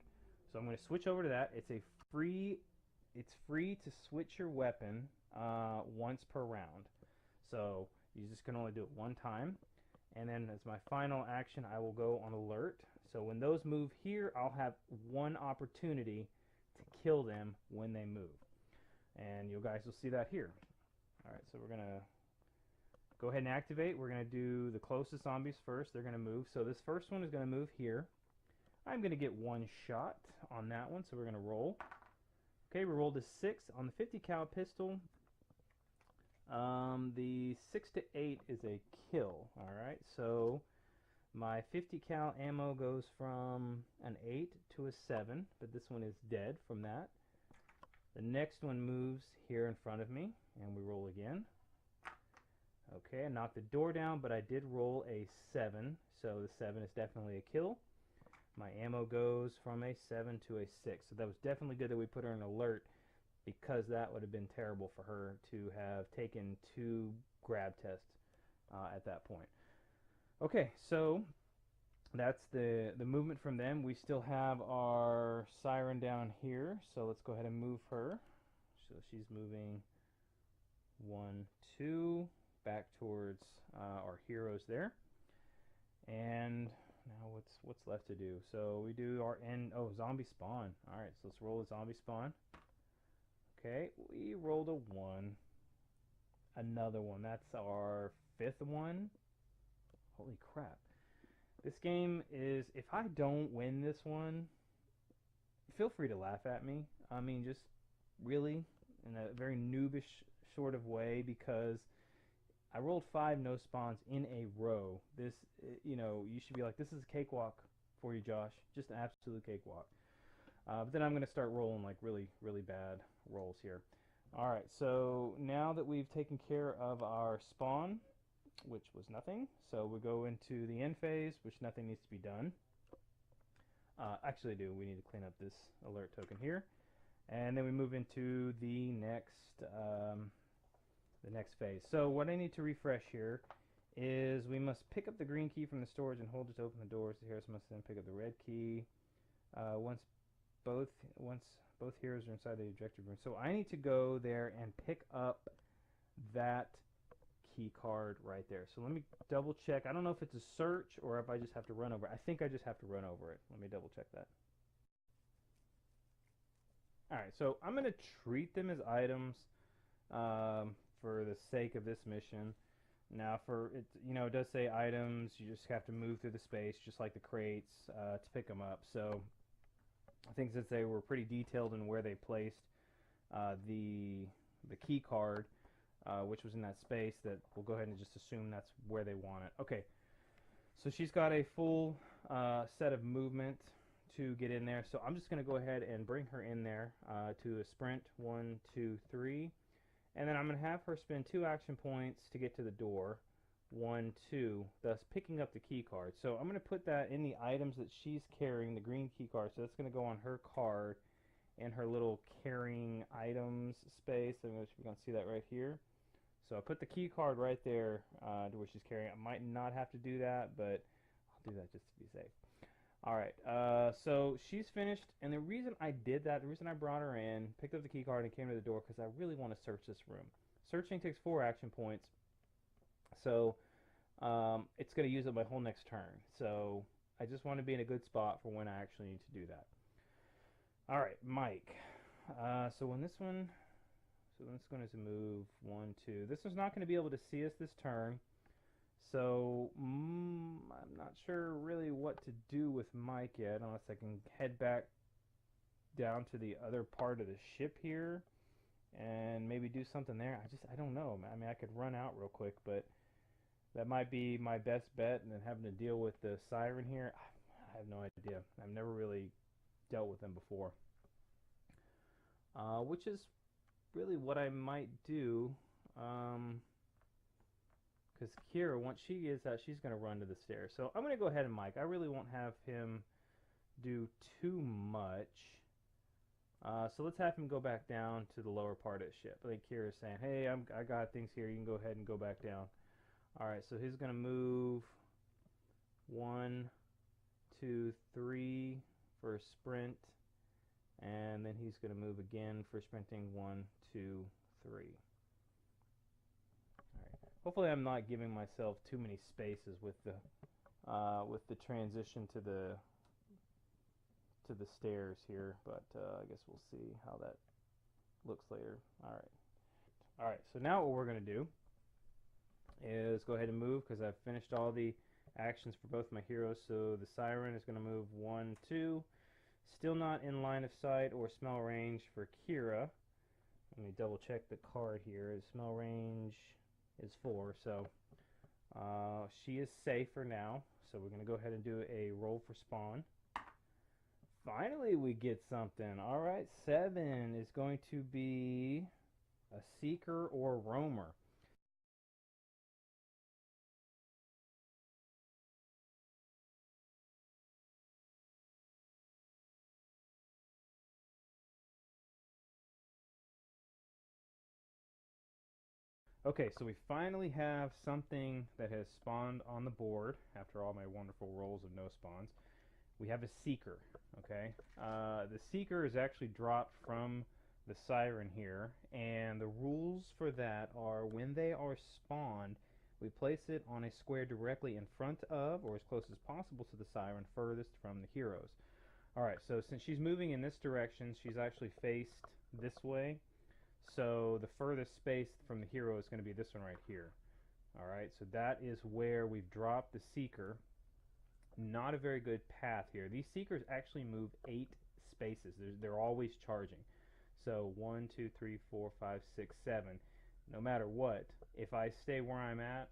So I'm going to switch over to that. It's free to switch your weapon once per round. So you just can only do it 1 time. And then as my final action, I will go on alert. So when those move here, I'll have 1 opportunity to kill them when they move. And you guys will see that here. Alright, so we're going to go ahead and activate. We're going to do the closest zombies first. They're going to move. So this first one is going to move here. I'm going to get 1 shot on that one, so we're going to roll. Okay, we rolled a 6 on the 50 cal pistol. The 6 to 8 is a kill. Alright, so my 50 cal ammo goes from an 8 to a 7, but this one is dead from that. The next one moves here in front of me, and we roll again. Okay, I knocked the door down, but I did roll a 7, so the 7 is definitely a kill. My ammo goes from a 7 to a 6, so that was definitely good that we put her in alert, because that would have been terrible for her to have taken 2 grab tests at that point. Okay, so that's the movement from them. We still have our siren down here, so let's go ahead and move her. So she's moving 1, 2, back towards our heroes there. And now what's left to do? So we do our zombie spawn. Alright, so let's roll a zombie spawn. Okay, we rolled a 1. Another one. That's our 5th one. Holy crap. This game is, if I don't win this one, feel free to laugh at me. I mean, just really in a very noobish sort of way, because I rolled 5 no spawns in a row. This, you know, you should be like, this is a cakewalk for you, Josh. Just an absolute cakewalk. But then I'm going to start rolling like really, really bad rolls here. Alright, so now that we've taken care of our spawn, which was nothing, so we go into the end phase, which nothing needs to be done. Actually, we need to clean up this alert token here. And then we move into the next phase. So what I need to refresh here is we must pick up the green key from the storage and hold it to open the doors. The heroes must then pick up the red key once both heroes are inside the objective room. So I need to go there and pick up that key card right there. So let me double check. I don't know if it's a search or if I just have to run over it. I think I just have to run over it. Let me double check that. Alright, so I'm going to treat them as items for the sake of this mission. Now, for it, you know, it does say items. You just have to move through the space, just like the crates, to pick them up. So I think since they were pretty detailed in where they placed the key card, which was in that space, that we'll go ahead and just assume that's where they want it. Okay, so she's got a full set of movement to get in there. So I'm just going to go ahead and bring her in there to a sprint 1, 2, 3. And then I'm going to have her spend 2 action points to get to the door. 1, 2, thus picking up the key card. So I'm going to put that in the items that she's carrying, the green key card. So that's going to go on her card. in her little carrying items space. I don't know if you can see that right here. So I put the key card right there to where she's carrying. I might not have to do that, but I'll do that just to be safe. Alright, so she's finished, and the reason I did that, the reason I brought her in, picked up the key card and came to the door, because I really want to search this room. Searching takes 4 action points, so it's going to use up my whole next turn. So I just want to be in a good spot for when I actually need to do that. Alright, Mike. So when this one is to move 1, 2. This one's not going to be able to see us this turn. So, I'm not sure really what to do with Mike yet, unless I can head back down to the other part of the ship here and maybe do something there. I don't know. I mean, I could run out real quick, but that might be my best bet, and then having to deal with the siren here, I have no idea. I've never really dealt with them before. Which is really what I might do. Because Kira, once she gets out, she's going to run to the stairs. So I'm going to go ahead and Mike. I really won't have him do too much. So let's have him go back down to the lower part of the ship. I think Kira's saying, hey, I got things here. You can go ahead and go back down. Alright, so he's going to move 1, 2, 3 for a sprint. And then he's going to move again for sprinting 1, 2, 3. Hopefully I'm not giving myself too many spaces with the transition to the stairs here, but I guess we'll see how that looks later. Alright, so now what we're going to do is go ahead and move, because I've finished all the actions for both my heroes. So the siren is going to move 1, 2. Still not in line of sight or smell range for Kira. Let me double check the card here. The smell range is 4, so she is safe for now. So we're going to go ahead and do a roll for spawn. Finally we get something. Alright, 7 is going to be a seeker or roamer. Okay, so we finally have something that has spawned on the board after all my wonderful rolls of no spawns. We have a seeker, okay? The seeker is actually dropped from the siren here, and the rules for that are when they are spawned, we place it on a square directly in front of, or as close as possible to the siren, furthest from the heroes. Alright, so since she's moving in this direction, she's actually faced this way. So the furthest space from the hero is going to be this one right here. Alright, so that is where we've dropped the seeker. Not a very good path here. These seekers actually move 8 spaces. They're always charging. So 1, 2, 3, 4, 5, 6, 7. No matter what, if I stay where I'm at,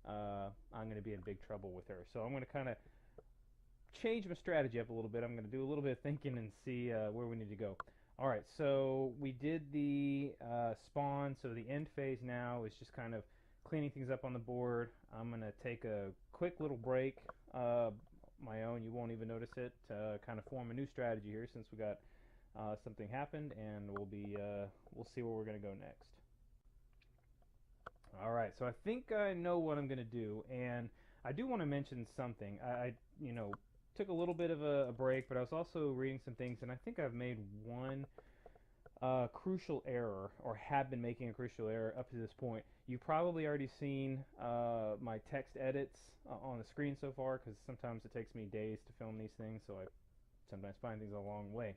I'm going to be in big trouble with her. So I'm going to kind of change my strategy up a little bit. I'm going to do a little bit of thinking and see where we need to go. Alright, so we did the spawn, so the end phase now is just kind of cleaning things up on the board. I'm going to take a quick little break, my own, you won't even notice it, to kind of form a new strategy here since we got something happened, and we'll see where we're going to go next. Alright, so I think I know what I'm going to do, and I do want to mention something. I took a little bit of a break, but I was also reading some things, and I think I've made one crucial error, or have been making a crucial error up to this point. You've probably already seen my text edits on the screen so far, because sometimes it takes me days to film these things, so I sometimes find things a long way.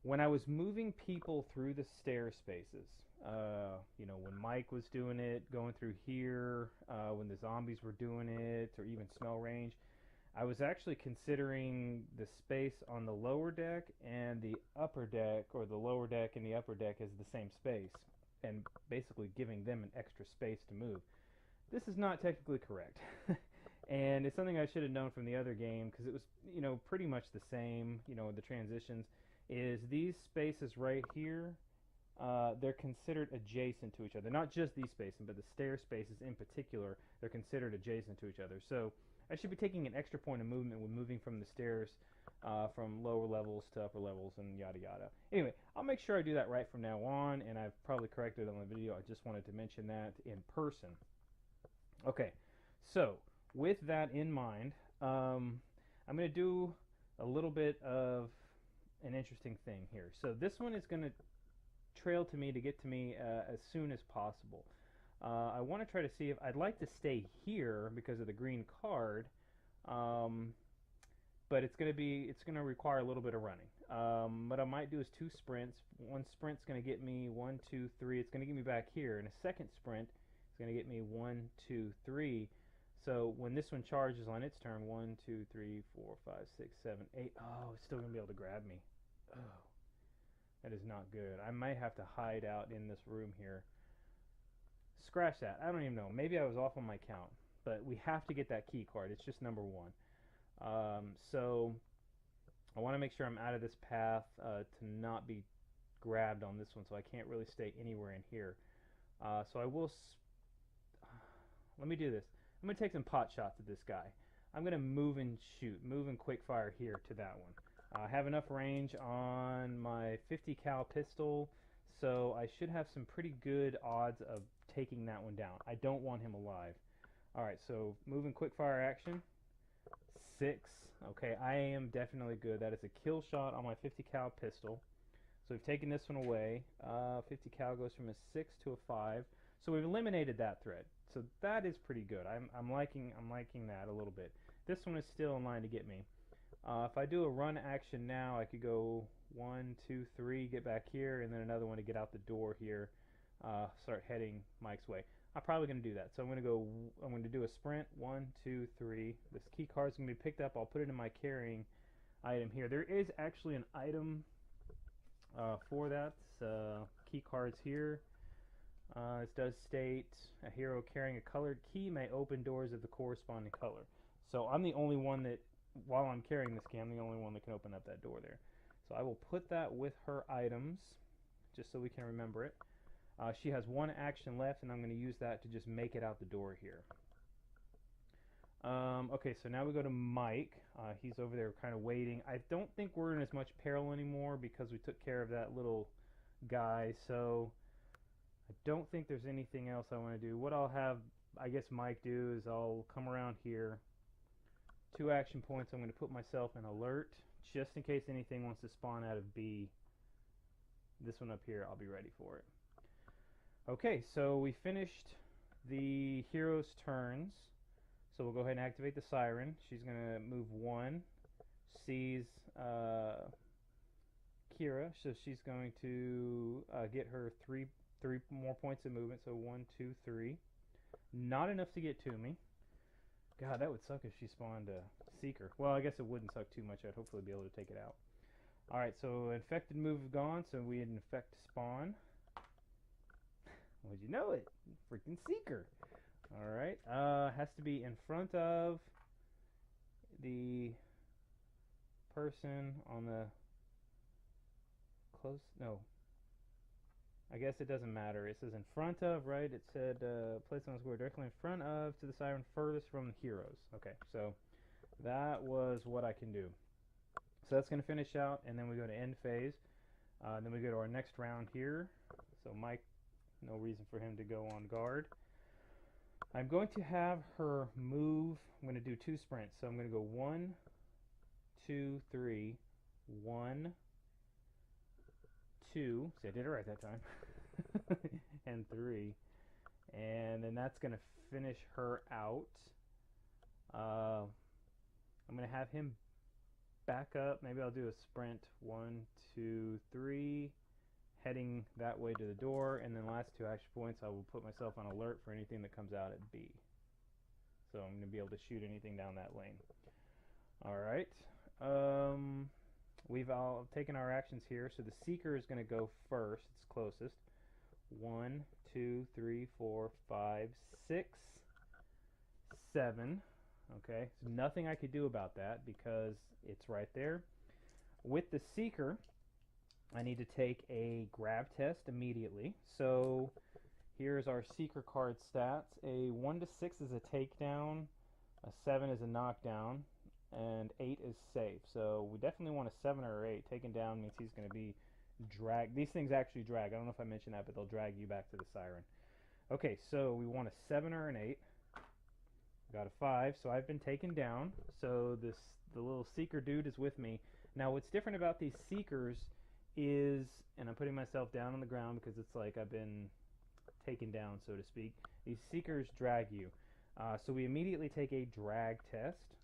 When I was moving people through the stair spaces, when Mike was doing it, going through here, when the zombies were doing it, or even smell range, I was actually considering the space on the lower deck and the upper deck, or the lower deck and the upper deck, as the same space, and basically giving them an extra space to move. This is not technically correct. And it's something I should have known from the other game, because it was, pretty much the same, the transitions, is these spaces right here, they're considered adjacent to each other. Not just these spaces, but the stair spaces in particular, they're considered adjacent to each other. So I should be taking an extra point of movement when moving from the stairs from lower levels to upper levels and yada yada. Anyway, I'll make sure I do that right from now on, and I've probably corrected it on the video. I just wanted to mention that in person. Okay, so with that in mind, I'm going to do a little bit of an interesting thing here. So this one is going to trail to me to get to me as soon as possible. I want to try to see if I'd like to stay here because of the green card, but it's going to require a little bit of running. What I might do is 2 sprints. One sprint's going to get me 1, 2, 3. It's going to get me back here, and a second sprint is going to get me 1, 2, 3. So when this one charges on its turn, 1, 2, 3, 4, 5, 6, 7, 8. Oh, it's still going to be able to grab me. Oh, that is not good. I might have to hide out in this room here. Scratch that. I don't even know. Maybe I was off on my count. But we have to get that key card. It's just number 1. So I want to make sure I'm out of this path to not be grabbed on this one. So I can't really stay anywhere in here. So I will... let me do this. I'm going to take some pot shots at this guy. I'm going to move and shoot. Move and quick fire here to that one. I have enough range on my 50 cal pistol, so I should have some pretty good odds of taking that one down. I don't want him alive. Alright, so moving quick fire action. 6. Okay, I am definitely good. That is a kill shot on my 50 cal pistol. So we've taken this one away. 50 cal goes from a 6 to a 5. So we've eliminated that threat. So that is pretty good. I'm liking that a little bit. This one is still in line to get me. If I do a run action now, I could go 1, 2, 3, get back here, and then another one to get out the door here. Start heading Mike's way. I'm probably going to do that. So I'm going to do a sprint. 1, 2, 3. This key card's going to be picked up. I'll put it in my carrying item here. There is actually an item for that. Key cards here. It does state a hero carrying a colored key may open doors of the corresponding color. So I'm the only one that, while I'm carrying this key, I'm the only one that can open up that door there. So I will put that with her items, just so we can remember it. She has 1 action left, and I'm going to use that to just make it out the door here. Okay, so now we go to Mike. He's over there kind of waiting. I don't think we're in as much peril anymore because we took care of that little guy, so I don't think there's anything else I want to do. What I'll have, I guess, Mike do is I'll come around here. 2 action points. I'm going to put myself in alert just in case anything wants to spawn out of B. This one up here, I'll be ready for it. Okay, so we finished the hero's turns. So we'll go ahead and activate the siren. She's going to move 1. Sees Kira, so she's going to get her 3 more points of movement. So 1, 2, 3. Not enough to get to me. God, that would suck if she spawned a Seeker. Well, I guess it wouldn't suck too much. I'd hopefully be able to take it out. Alright, so infected move is gone, so we infect spawn. Would you know it? Freaking Seeker. Alright, has to be in front of the person on the close, no. I guess it doesn't matter. It says in front of, right? It said place on the square directly in front of to the siren furthest from the heroes. Okay, so that was what I can do. So that's going to finish out, and then we go to end phase. Then we go to our next round here. So Mike, no reason for him to go on guard. I'm going to have her move. I'm going to do 2 sprints. So I'm going to go 1, 2, 3, 1, 2. See, I did it right that time. And 3. And then that's going to finish her out. I'm going to have him back up. Maybe I'll do a sprint. 1, 2, 3. Heading that way to the door. And then last 2 action points, I will put myself on alert for anything that comes out at B. So I'm going to be able to shoot anything down that lane. Alright. We've all taken our actions here. So the Seeker is going to go first. It's closest. 1, 2, 3, 4, 5, 6, 7. Okay. So nothing I could do about that because it's right there. With the Seeker, I need to take a grab test immediately. So here's our Seeker card stats. A 1 to 6 is a takedown. A 7 is a knockdown, and 8 is safe. So we definitely want a 7 or 8. Taken down means he's going to be dragged. These things actually drag. I don't know if I mentioned that, but they'll drag you back to the siren. Okay, so we want a 7 or an 8. Got a 5, so I've been taken down. So the little seeker dude is with me. Now what's different about these seekers is, and I'm putting myself down on the ground because it's like I've been taken down, so to speak. These seekers drag you. So we immediately take a drag test.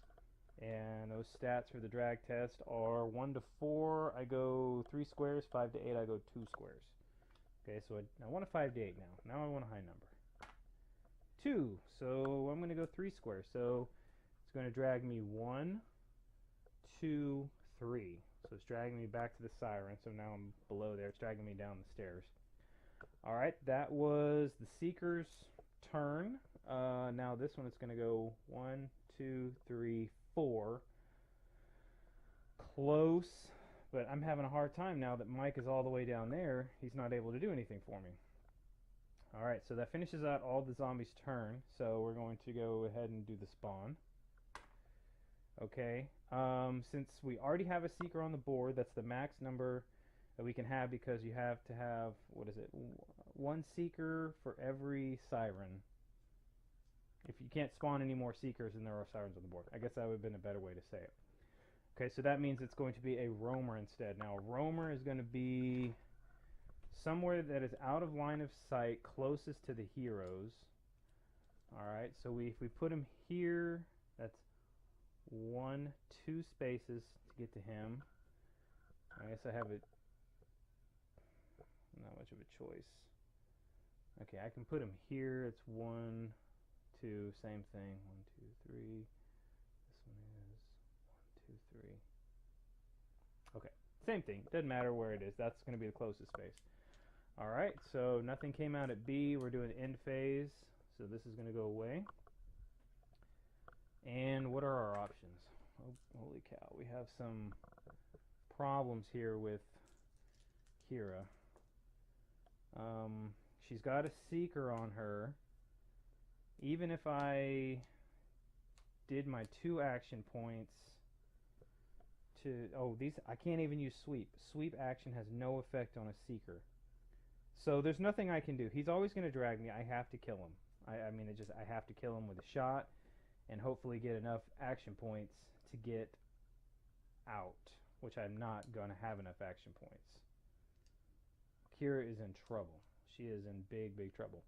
And those stats for the drag test are 1 to 4, I go 3 squares, 5 to 8, I go 2 squares. Okay, so I want a 5 to 8 now. Now I want a high number. 2, so I'm going to go 3 squares. So it's going to drag me 1, 2, 3. So it's dragging me back to the siren, so now I'm below there. It's dragging me down the stairs. Alright, that was the Seeker's turn. Now this one is going to go 1, 2, 3, 4. Close, but I'm having a hard time now that Mike is all the way down there. He's not able to do anything for me. Alright, so that finishes out all the zombies' turn. So we're going to go ahead and do the spawn. Okay, since we already have a Seeker on the board, that's the max number that we can have, because you have to have, what is it, 1 Seeker for every siren. If you can't spawn any more Seekers, then there are sirens on the board. I guess that would have been a better way to say it. Okay, so that means it's going to be a roamer instead. Now a roamer is going to be somewhere that is out of line of sight, closest to the heroes. Alright, so if we put him here, that's 1, 2 spaces to get to him. I guess I have it, not much of a choice. Okay, I can put him here. It's 1, 2, same thing. 1, 2, 3. This one is 1, 2, 3. Okay, same thing. Doesn't matter where it is. That's going to be the closest space. Alright, so nothing came out at B. We're doing end phase, so this is going to go away. And what are our options? Oh, holy cow, we have some problems here with Kira. She's got a Seeker on her. Even if I did my 2 action points to... Oh, these... I can't even use sweep. Sweep action has no effect on a Seeker. So there's nothing I can do. He's always going to drag me. I have to kill him. I mean, I have to kill him with a shot and hopefully get enough action points to get out, which I'm not going to have enough action points. Kira is in trouble. She is in big, big trouble.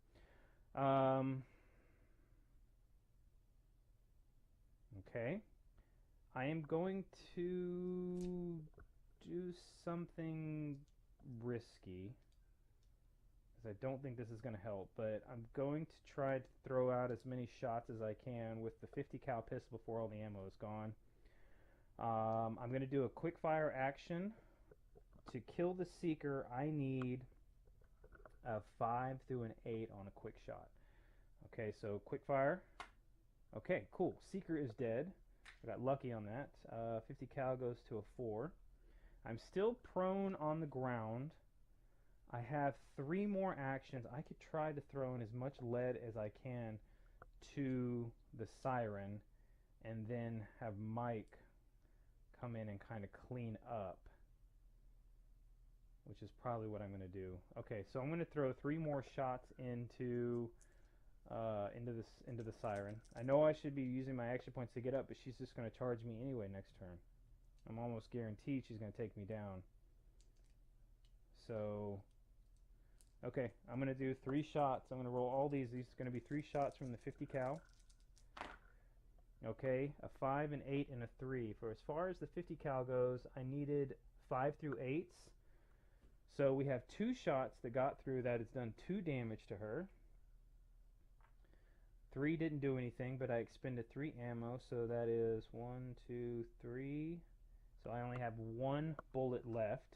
Okay. I am going to do something risky, because I don't think this is going to help, but I'm going to try to throw out as many shots as I can with the 50 cal pistol before all the ammo is gone. I'm going to do a quick fire action. To kill the Seeker, I need a 5 through an 8 on a quick shot. Okay, so quick fire. Okay, cool. Seeker is dead. I got lucky on that. 50 cal goes to a 4. I'm still prone on the ground. I have 3 more actions. I could try to throw in as much lead as I can to the siren and then have Mike come in and kind of clean up, which is probably what I'm going to do. Okay, so I'm going to throw 3 more shots into the siren. I know I should be using my action points to get up, but she's just going to charge me anyway next turn. I'm almost guaranteed she's going to take me down. So, okay, I'm going to do 3 shots. I'm going to roll all these. These are going to be 3 shots from the 50 cal. Okay, a 5, an 8, and a 3. For as far as the 50 cal goes, I needed 5 through 8s. So we have 2 shots that got through. That has done 2 damage to her. 3 didn't do anything, but I expended 3 ammo, so that is 1, 2, 3. So I only have 1 bullet left.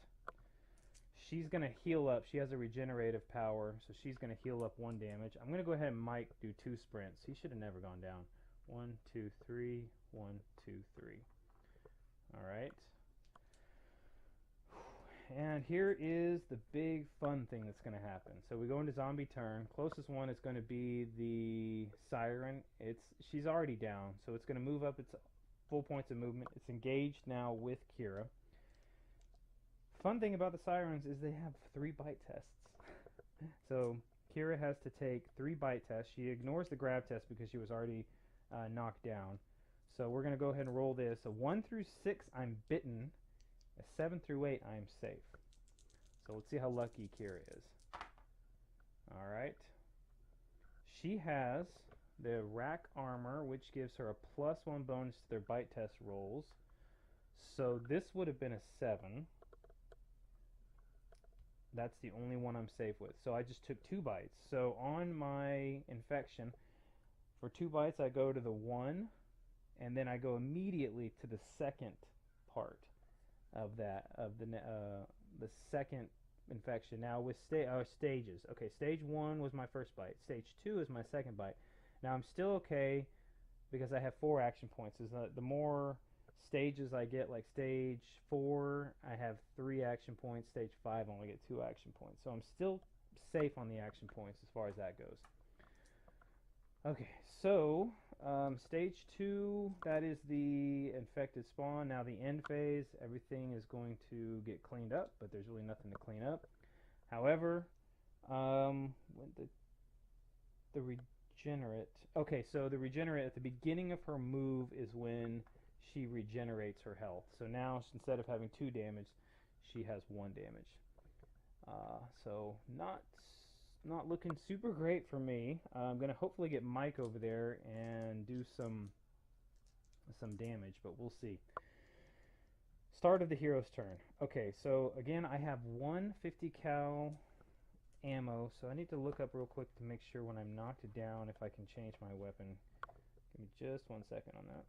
She's going to heal up. She has a regenerative power, so she's going to heal up 1 damage. I'm going to go ahead and Mike do 2 sprints. He should have never gone down. 1, 2, 3, 1, 2, 3. Alright. and here is the big fun thing that's going to happen. So we go into zombie turn. Closest one is going to be the siren. She's already down, so it's going to move up its full points of movement. It's engaged now with Kira. Fun thing about the sirens is they have 3 bite tests. So Kira has to take 3 bite tests. She ignores the grab test because she was already knocked down. So we're going to go ahead and roll this. A 1 through 6, I'm bitten. A 7 through 8, I am safe. So let's see how lucky Kira is. Alright. She has the rack armor, which gives her a +1 bonus to their bite test rolls. So this would have been a 7. That's the only one I'm safe with. So I just took 2 bites. So on my infection, for 2 bites I go to the 1, and then I go immediately to the second part of the second infection. Now with stages. Okay, stage 1 was my first bite. Stage 2 is my second bite. Now I'm still okay because I have 4 action points. The more stages I get, like stage 4, I have 3 action points. Stage 5, I only get 2 action points. So I'm still safe on the action points as far as that goes. Okay, so stage 2, that is the infected spawn. Now the end phase, everything is going to get cleaned up, but there's really nothing to clean up. However, when the regenerate. Okay, so the regenerate at the beginning of her move is when she regenerates her health. So now instead of having 2 damage, she has 1 damage. So not looking super great for me. I'm gonna hopefully get Mike over there and do some damage, but we'll see. Start of the hero's turn. Okay, so again I have 1 50 cal ammo, so I need to look up real quick to make sure when I'm knocked down if I can change my weapon. Give me just 1 second on that.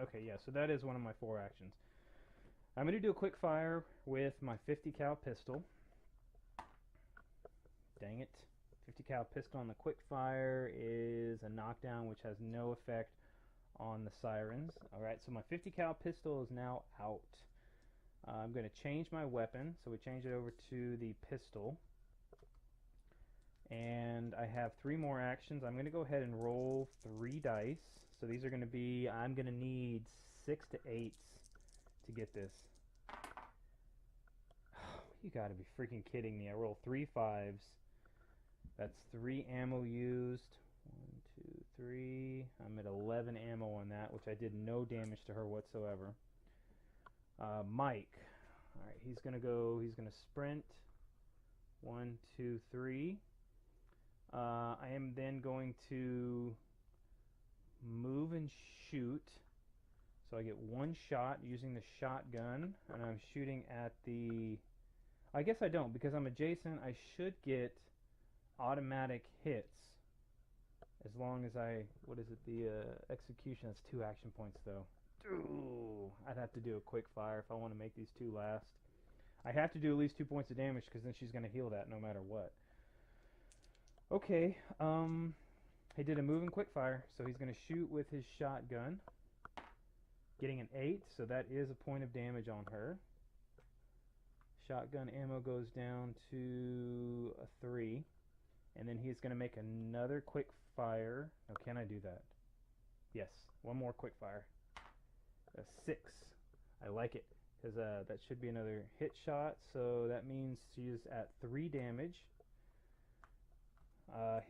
Okay, yeah, so that is one of my 4 actions. I'm going to do a quick fire with my 50 cal pistol. Dang it. 50 cal pistol on the quick fire is a knockdown, which has no effect on the sirens. Alright, so my 50 cal pistol is now out. I'm going to change my weapon, so we change it over to the pistol. And I have 3 more actions. I'm going to go ahead and roll 3 dice. So these are going to be, I'm going to need 6 to 8s to get this. You gotta be freaking kidding me. I roll 3 5s. That's 3 ammo used. 1, 2, 3. I'm at 11 ammo on that, which I did no damage to her whatsoever. Mike. Alright, he's gonna sprint. 1, 2, 3. I am then going to move and shoot. So I get 1 shot using the shotgun, and I'm shooting at the... I guess I don't, because I'm adjacent. I should get automatic hits as long as I... What is it? The execution. That's 2 action points, though. Ooh, I'd have to do a quick fire if I want to make these 2 last. I have to do at least 2 points of damage, because then she's going to heal that no matter what. Okay, he did a move and quick fire, so he's going to shoot with his shotgun. Getting an 8, so that is a point of damage on her. Shotgun ammo goes down to a 3. And then he's going to make another quick fire. Now, can I do that? Yes, 1 more quick fire. A 6. I like it, because that should be another hit shot. So that means she's at 3 damage.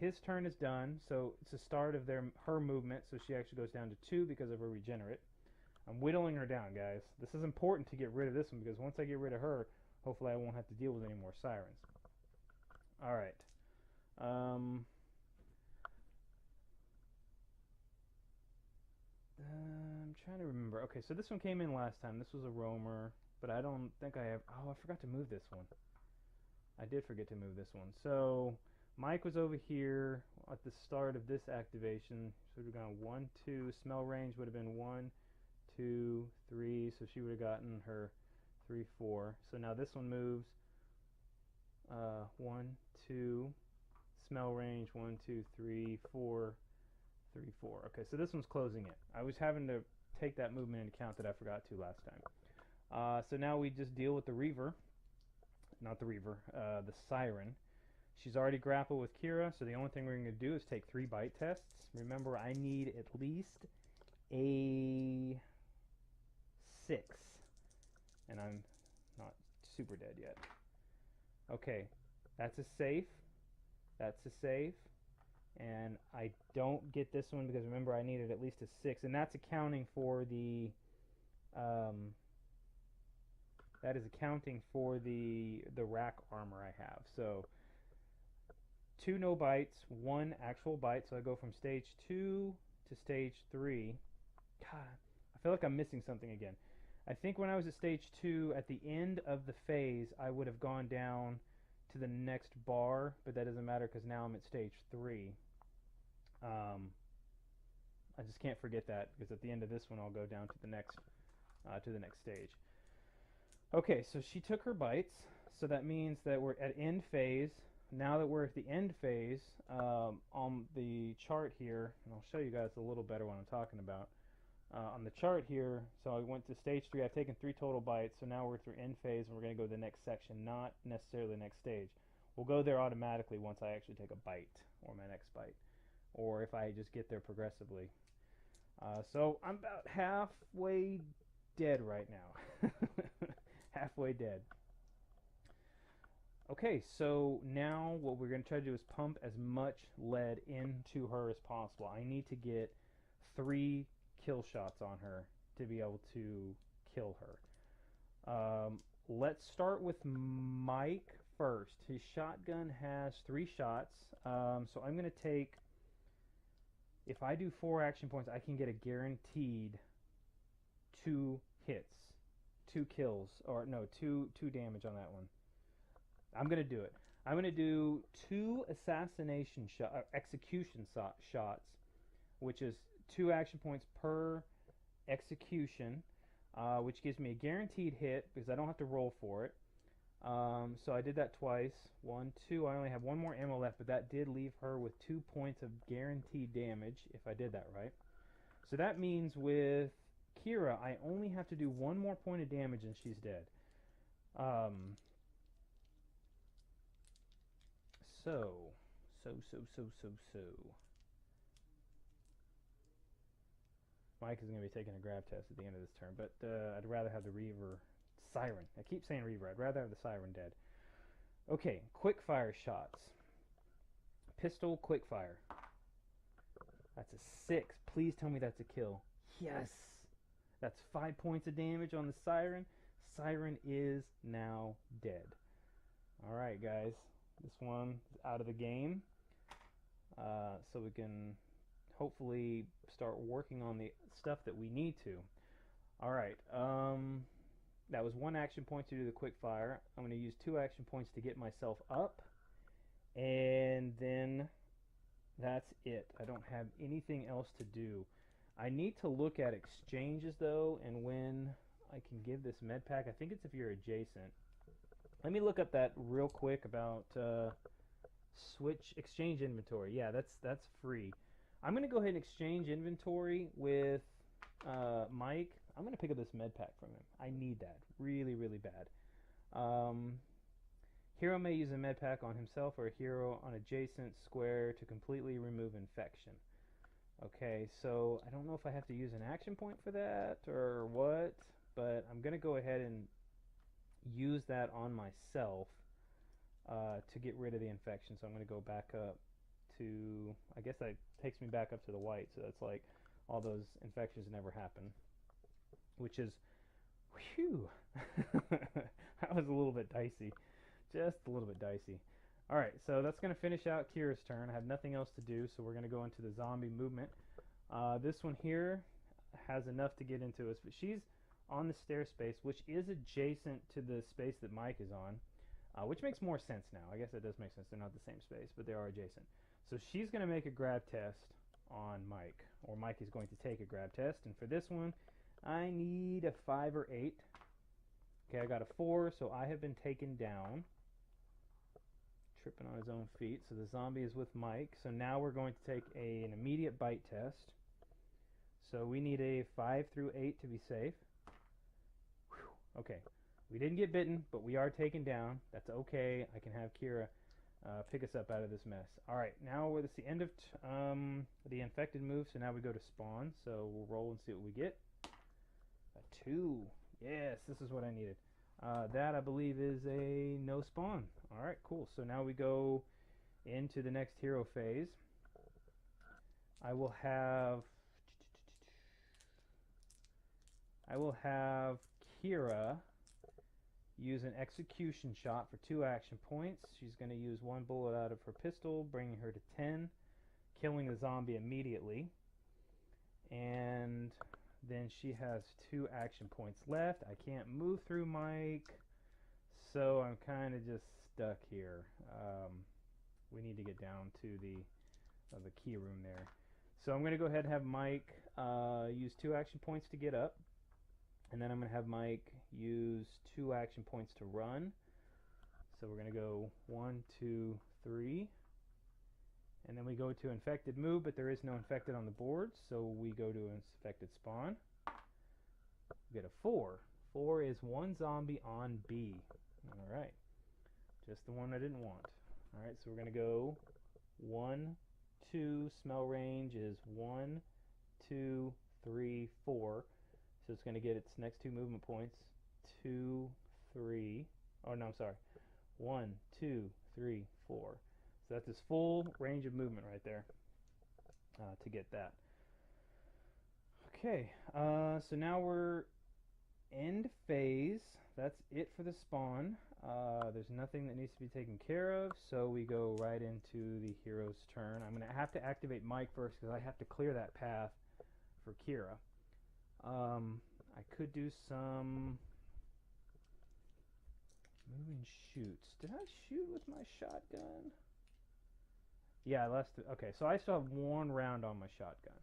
His turn is done, so it's the start of her movement, so she actually goes down to 2 because of her regenerate. I'm whittling her down, guys. This is important to get rid of this one, because once I get rid of her, hopefully I won't have to deal with any more sirens. Alright. I'm trying to remember. Okay, so this one came in last time. This was a roamer, but I don't think I have... Oh, I forgot to move this one. I did forget to move this one. So Mike was over here at the start of this activation. So we've gone 1, 2. Smell range would have been 1, 2, 3. So she would have gotten her 3, 4. So now this one moves 1, 2. Smell range 1, 2, 3, 4, 3, 4. Okay, so this one's closing it. I was having to take that movement into account that I forgot to last time. So now we just deal with the Reaver, not the Reaver, the Siren. She's already grappled with Kira, so the only thing we're going to do is take 3 bite tests. Remember, I need at least a 6, and I'm not super dead yet. Okay, that's a safe. That's a safe. And I don't get this one because remember I needed at least a 6, and that's accounting for the rack armor I have. So 2 no bites, 1 actual bite. So I go from stage 2 to stage 3. God, I feel like I'm missing something again. I think when I was at stage 2, at the end of the phase, I would have gone down to the next bar, but that doesn't matter because now I'm at stage 3. I just can't forget that because at the end of this one, I'll go down to the next stage. Okay, so she took her bites, so that means that we're at end phase. Now that we're at the end phase, on the chart here, and I'll show you guys a little better what I'm talking about. On the chart here, so I went to stage 3, I've taken 3 total bites, so now we're through end phase and we're going to go to the next section, not necessarily the next stage. We'll go there automatically once I actually take a bite, or my next bite, or if I just get there progressively. So I'm about halfway dead right now. Halfway dead. Okay, so now what we're going to try to do is pump as much lead into her as possible. I need to get 3 kill shots on her to be able to kill her. Let's start with Mike first. His shotgun has 3 shots, so I'm going to take, if I do 4 action points, I can get a guaranteed 2 hits, 2 kills, or no, 2 damage on that one. I'm going to do it. I'm going to do 2 execution shots, which is 2 action points per execution, which gives me a guaranteed hit because I don't have to roll for it. So I did that twice. 1, 2. I only have 1 more ammo left, but that did leave her with 2 points of guaranteed damage if I did that right. So that means with Kira, I only have to do 1 more point of damage and she's dead. So. Mike is going to be taking a grab test at the end of this turn, but I'd rather have the Reaver Siren. I keep saying Reaver. I'd rather have the Siren dead. Okay, quick fire shots. Pistol quick fire. That's a 6. Please tell me that's a kill. Yes! That's 5 points of damage on the Siren. Siren is now dead. Alright, guys. This one is out of the game. So we can hopefully start working on the stuff that we need to. Alright, that was 1 action point to do the quick fire. I'm going to use 2 action points to get myself up, and then that's it. I don't have anything else to do. I need to look at exchanges though, and when I can give this med pack. I think it's if you're adjacent. Let me look up that real quick about switch exchange inventory. Yeah, that's free. I'm going to go ahead and exchange inventory with Mike. I'm going to pick up this med pack from him. I need that really, really bad. Hero may use a med pack on himself or a hero on adjacent square to completely remove infection. Okay, so I don't know if I have to use an action point for that or what, but I'm going to go ahead and use that on myself to get rid of the infection. So I'm going to go back up to, I guess that takes me back up to the white, so that's like all those infections never happen, which is, whew, that was a little bit dicey, just a little bit dicey. Alright, so that's going to finish out Kira's turn. I have nothing else to do, so we're going to go into the zombie movement. This one here has enough to get into us, but she's on the stair space, which is adjacent to the space that Mike is on, which makes more sense now. I guess it does make sense. They're not the same space, but they are adjacent. So she's going to make a grab test on Mike, or Mike is going to take a grab test, and for this one, I need a 5 or 8. Okay, I got a 4, so I have been taken down. Tripping on his own feet, so the zombie is with Mike. So now we're going to take an immediate bite test. So we need a 5 through 8 to be safe. Whew. Okay, we didn't get bitten, but we are taken down. That's okay. I can have Kira pick us up out of this mess. All right, now it's the end of the infected move, so now we go to spawn. So we'll roll and see what we get. A 2. Yes, this is what I needed. That, I believe, is a no spawn. All right, cool. So now we go into the next hero phase. I will have Kira use an execution shot for 2 action points. She's going to use 1 bullet out of her pistol, bringing her to 10, killing the zombie immediately. And then she has 2 action points left. I can't move through Mike, so I'm kind of just stuck here. We need to get down to the key room there. So I'm going to go ahead and have Mike use 2 action points to get up. And then I'm going to have Mike use 2 action points to run. So we're going to go 1, 2, 3. And then we go to infected move, but there is no infected on the board. So we go to infected spawn. We get a 4. 4 is 1 zombie on B. Alright. Just the one I didn't want. Alright, so we're going to go 1, 2. Smell range is 1, 2, 3, 4. So it's going to get its next 2 movement points. 2, 3. Oh, no, I'm sorry. 1, 2, 3, 4. So that's its full range of movement right there to get that. Okay, so now we're end phase. That's it for the spawn. There's nothing that needs to be taken care of, so we go right into the hero's turn. I'm going to have to activate Mike first because I have to clear that path for Kira. I could do some moving shoots. Did I shoot with my shotgun? Yeah, okay, so I still have 1 round on my shotgun.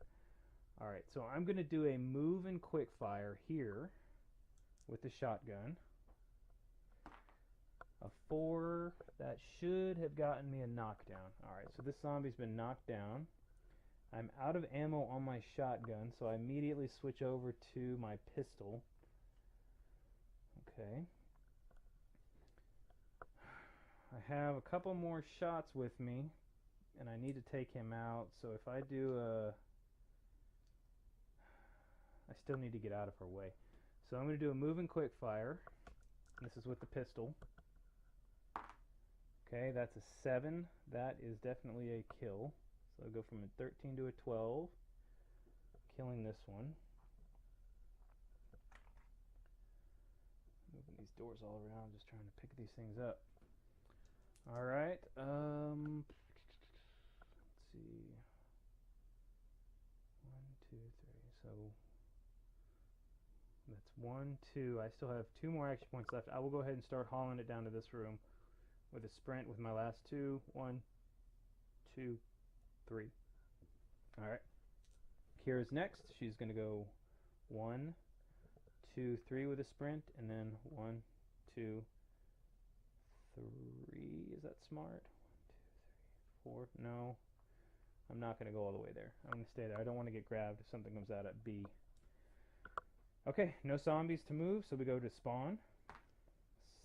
Alright, so I'm going to do a move and quick fire here with the shotgun. A 4, that should have gotten me a knockdown. Alright, so this zombie's been knocked down. I'm out of ammo on my shotgun, so I immediately switch over to my pistol. Okay. I have a couple more shots with me, and I need to take him out, so if I do I still need to get out of her way. So I'm going to do a move and quick fire. This is with the pistol. Okay, that's a 7. That is definitely a kill. So I'll go from a 13 to a 12, killing this one. Moving these doors all around, just trying to pick these things up. Alright, let's see. 1, 2, 3. So that's 1, 2. I still have 2 more action points left. I will go ahead and start hauling it down to this room with a sprint with my last 2. 1, 2, 3. Alright. Kira's next. She's going to go 1, 2, 3 with a sprint, and then 1, 2, 3. Is that smart? 1, 2, 3, 4. No. I'm not going to go all the way there. I'm going to stay there. I don't want to get grabbed if something comes out at B. Okay, no zombies to move, so we go to spawn.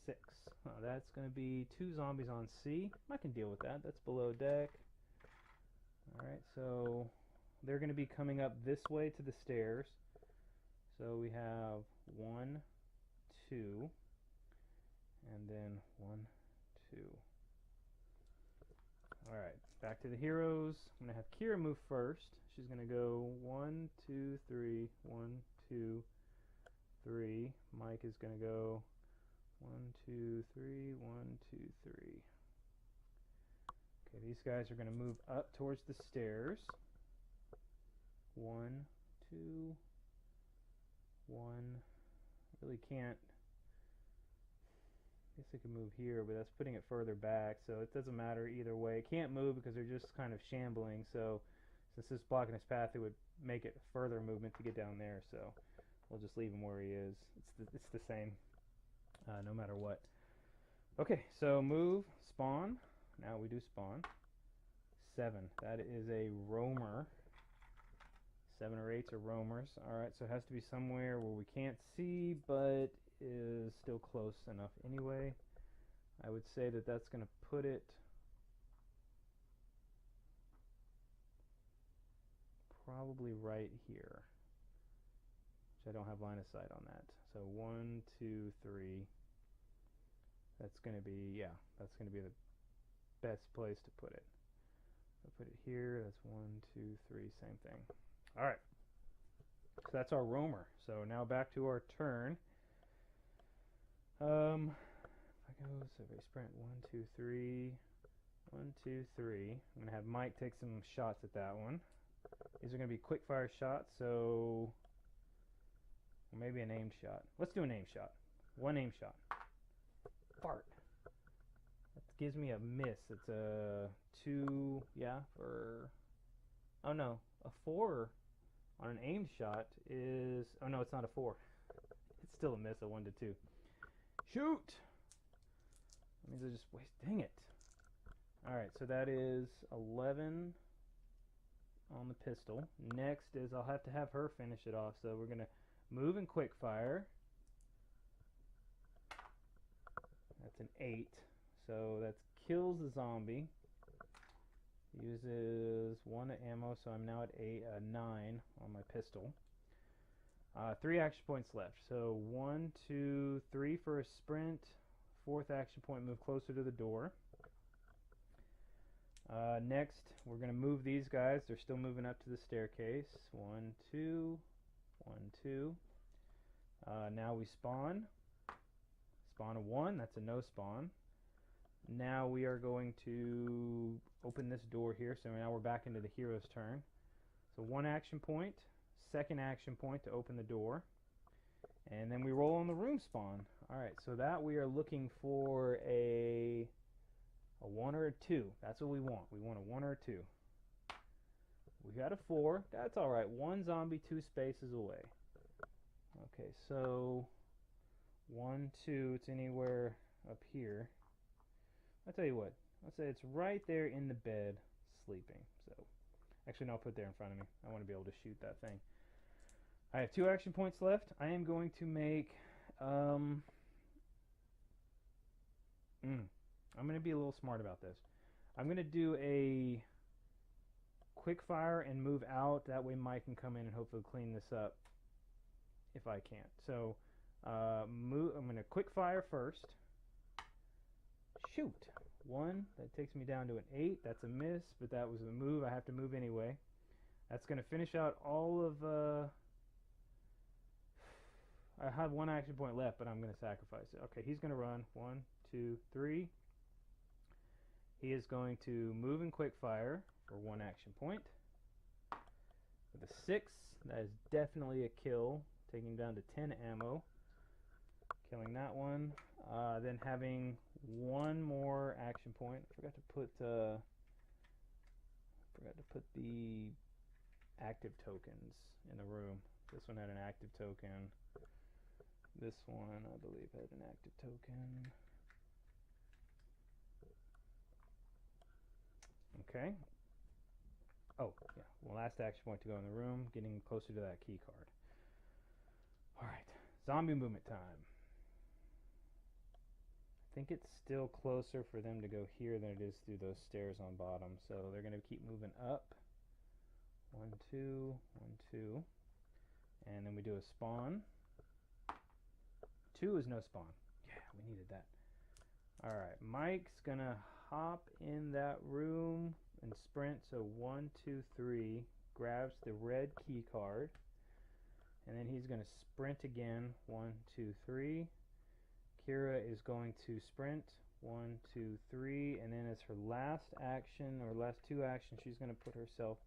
6. Oh, that's going to be 2 zombies on C. I can deal with that. That's below deck. Alright, so they're going to be coming up this way to the stairs. So we have 1, 2, and then 1, 2. Alright, back to the heroes. I'm going to have Kira move first. She's going to go 1, 2, 3, 1, 2, 3. Mike is going to go 1, 2, 3, 1, 2, 3. Okay, these guys are going to move up towards the stairs. 1, 2, 1. Really can't. I guess I could move here, but that's putting it further back, so it doesn't matter either way. It can't move because they're just kind of shambling, so since this is blocking his path, it would make it further movement to get down there, so we'll just leave him where he is. It's the same, no matter what. Okay, so move, spawn. Now we do spawn. 7. That is a roamer. 7 or 8 are roamers. Alright, so it has to be somewhere where we can't see, but is still close enough anyway. I would say that that's going to put it probably right here, which I don't have line of sight on that. So 1, 2, 3. That's going to be, yeah, that's going to be the best place to put it. I'll put it here. That's 1, 2, 3, same thing. All right. So that's our roamer. So now back to our turn. If I go, so if I sprint 1, 2, 3, 1, 2, 3. I'm gonna have Mike take some shots at that one. These are gonna be quick fire shots, so or maybe an aimed shot. Let's do an aimed shot. One aim shot. Fart. That gives me a miss. It's a 2, yeah, for, oh no, a 4 on an aimed shot is, oh no, it's not a 4. It's still a miss, a 1 to 2. Shoot! That means I just waste, dang it. Alright, so that is 11 on the pistol. Next is I'll have to have her finish it off, so we're going to move and quick fire. That's an 8, so that kills the zombie. Uses 1 ammo, so I'm now at 9 on my pistol. 3 action points left. So 1, 2, 3 for a sprint. 4th action point, move closer to the door. Next, we're going to move these guys. They're still moving up to the staircase. 1, 2, 1, 2. Now we spawn. Spawn a 1. That's a no spawn. Now we are going to open this door here. So now we're back into the hero's turn. So 1 action point. 2nd action point to open the door. And then we roll on the room spawn. Alright, so that we are looking for a 1 or a 2. That's what we want. We want a 1 or a 2. We got a 4. That's alright. 1 zombie 2 spaces away. Okay, so 1, 2. It's anywhere up here. I'll tell you what. I'll say it's right there in the bed sleeping. So, actually, no, I'll put it there in front of me. I want to be able to shoot that thing. I have 2 action points left. I am going to make I'm going to be a little smart about this. I'm going to do a quick fire and move out. That way Mike can come in and hopefully clean this up if I can't. So I'm going to quick fire first. Shoot. 1. That takes me down to an 8. That's a miss, but that was a move. I have to move anyway. That's going to finish out all of... I have 1 action point left, but I'm going to sacrifice it. Okay, he's going to run. 1, 2, 3. He is going to move and quick fire for 1 action point. With a 6, that is definitely a kill, taking him down to 10 ammo. Killing that one. Then having 1 more action point. I forgot to put the active tokens in the room. This one had an active token. This one, I believe, had an active token. Okay. Oh, yeah. Well, last action point to go in the room, getting closer to that key card. Alright. Zombie movement time. I think it's still closer for them to go here than it is through those stairs on bottom. So they're going to keep moving up. 1, 2, 1, 2. And then we do a spawn. 2 is no spawn. Yeah, we needed that. Alright, Mike's gonna hop in that room and sprint. So 1, 2, 3. Grabs the red key card. And then he's gonna sprint again. 1, 2, 3. Kira is going to sprint. 1, 2, 3. And then as her last action, or last 2 actions, she's gonna put herself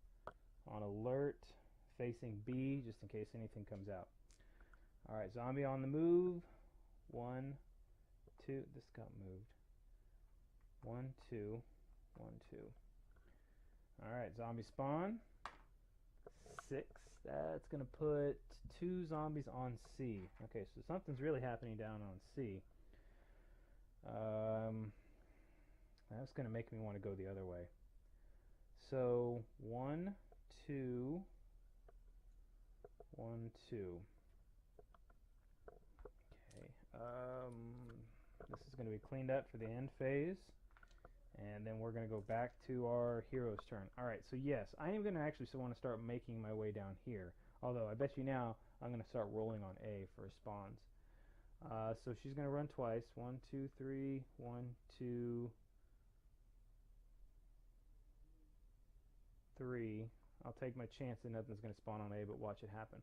on alert, facing B, just in case anything comes out. Alright, zombie on the move. 1, 2. This got moved. 1, 2. 1, 2. Alright, zombie spawn. 6. That's going to put 2 zombies on C. Okay, so something's really happening down on C. That's going to make me want to go the other way. So 1, 2. 1, 2. Okay. This is going to be cleaned up for the end phase. And then we're going to go back to our hero's turn. Alright, so yes, I am going to actually want to start making my way down here. Although, I bet you now, I'm going to start rolling on A for spawns. So she's going to run twice. 1, 2, 3, 1, 2, 3. I'll take my chance that nothing's going to spawn on A, but watch it happen.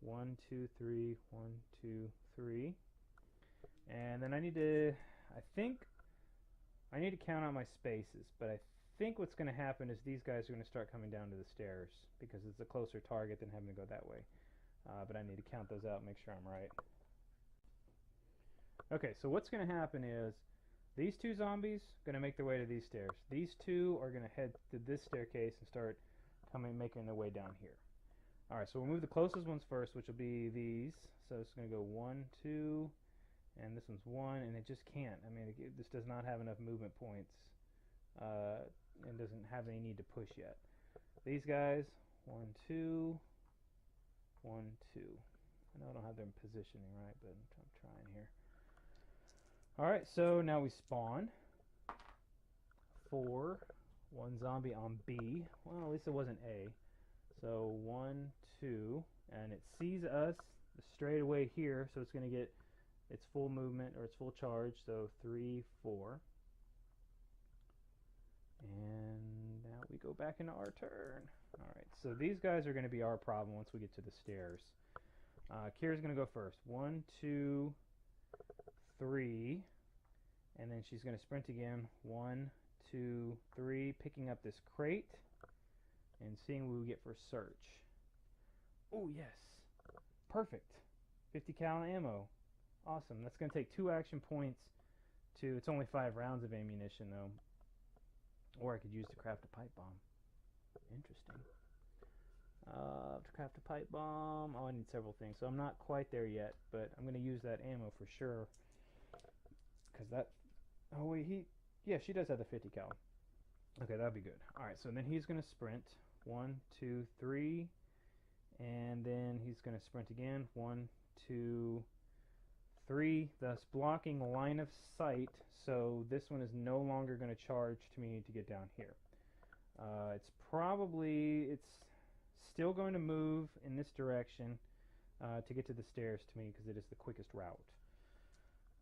1, 2, 3, 1, 2, 3. And then I need to count out my spaces, but I think what's going to happen is these guys are going to start coming down to the stairs because it's a closer target than having to go that way. But I need to count those out and make sure I'm right. Okay, so what's going to happen is these two zombies are going to make their way to these stairs. These two are going to head to this staircase and start making their way down here. Alright, so we'll move the closest ones first, which will be these. So it's going to go 1, 2, and this one's 1, and it just can't. I mean, this does not have enough movement points and doesn't have any need to push yet. These guys, 1, 2, 1, 2. I know I don't have them positioning right, but I'm trying here. Alright, so now we spawn. 4, 1 zombie on B. Well, at least it wasn't A. So 1, 2, and it sees us straight away here, so it's going to get its full movement or its full charge. So 3, 4, and now we go back into our turn. All right, so these guys are going to be our problem once we get to the stairs. Kira's going to go first. 1, 2, 3, and then she's going to sprint again. 1, 2, 3, picking up this crate and seeing what we get for search. Oh, yes. Perfect. 50 cal ammo. Awesome. That's going to take 2 action points to... It's only 5 rounds of ammunition, though. Or I could use to craft a pipe bomb. Interesting. To craft a pipe bomb... Oh, I need several things. So I'm not quite there yet, but I'm going to use that ammo for sure. Because that... Oh, wait, Yeah, she does have the 50 cal. Okay, that'll be good. Alright, so then he's going to sprint. 1, 2, 3, and then he's going to sprint again. 1, 2, 3, thus blocking line of sight, so this one is no longer going to charge to me to get down here. It's still going to move in this direction to get to the stairs to me because it is the quickest route.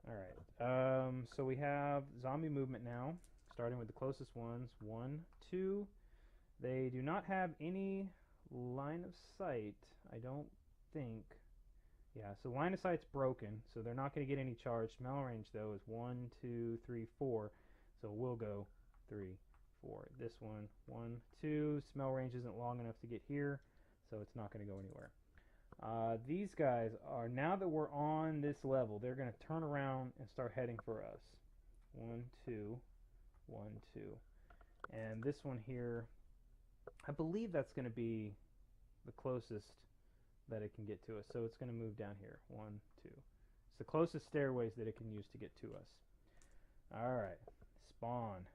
Alright, so we have zombie movement now, starting with the closest ones. 1, 2. They do not have any line of sight, I don't think. Yeah, so line of sight's broken, so they're not going to get any charge. Smell range, though, is 1, 2, 3, 4. So we'll go 3, 4. This one, 1, 2. Smell range isn't long enough to get here, so it's not going to go anywhere. These guys are, now that we're on this level, they're going to turn around and start heading for us. 1, 2, 1, 2. And this one here, I believe that's going to be the closest that it can get to us. So it's going to move down here. 1, 2. It's the closest stairways that it can use to get to us. Alright. Spawn.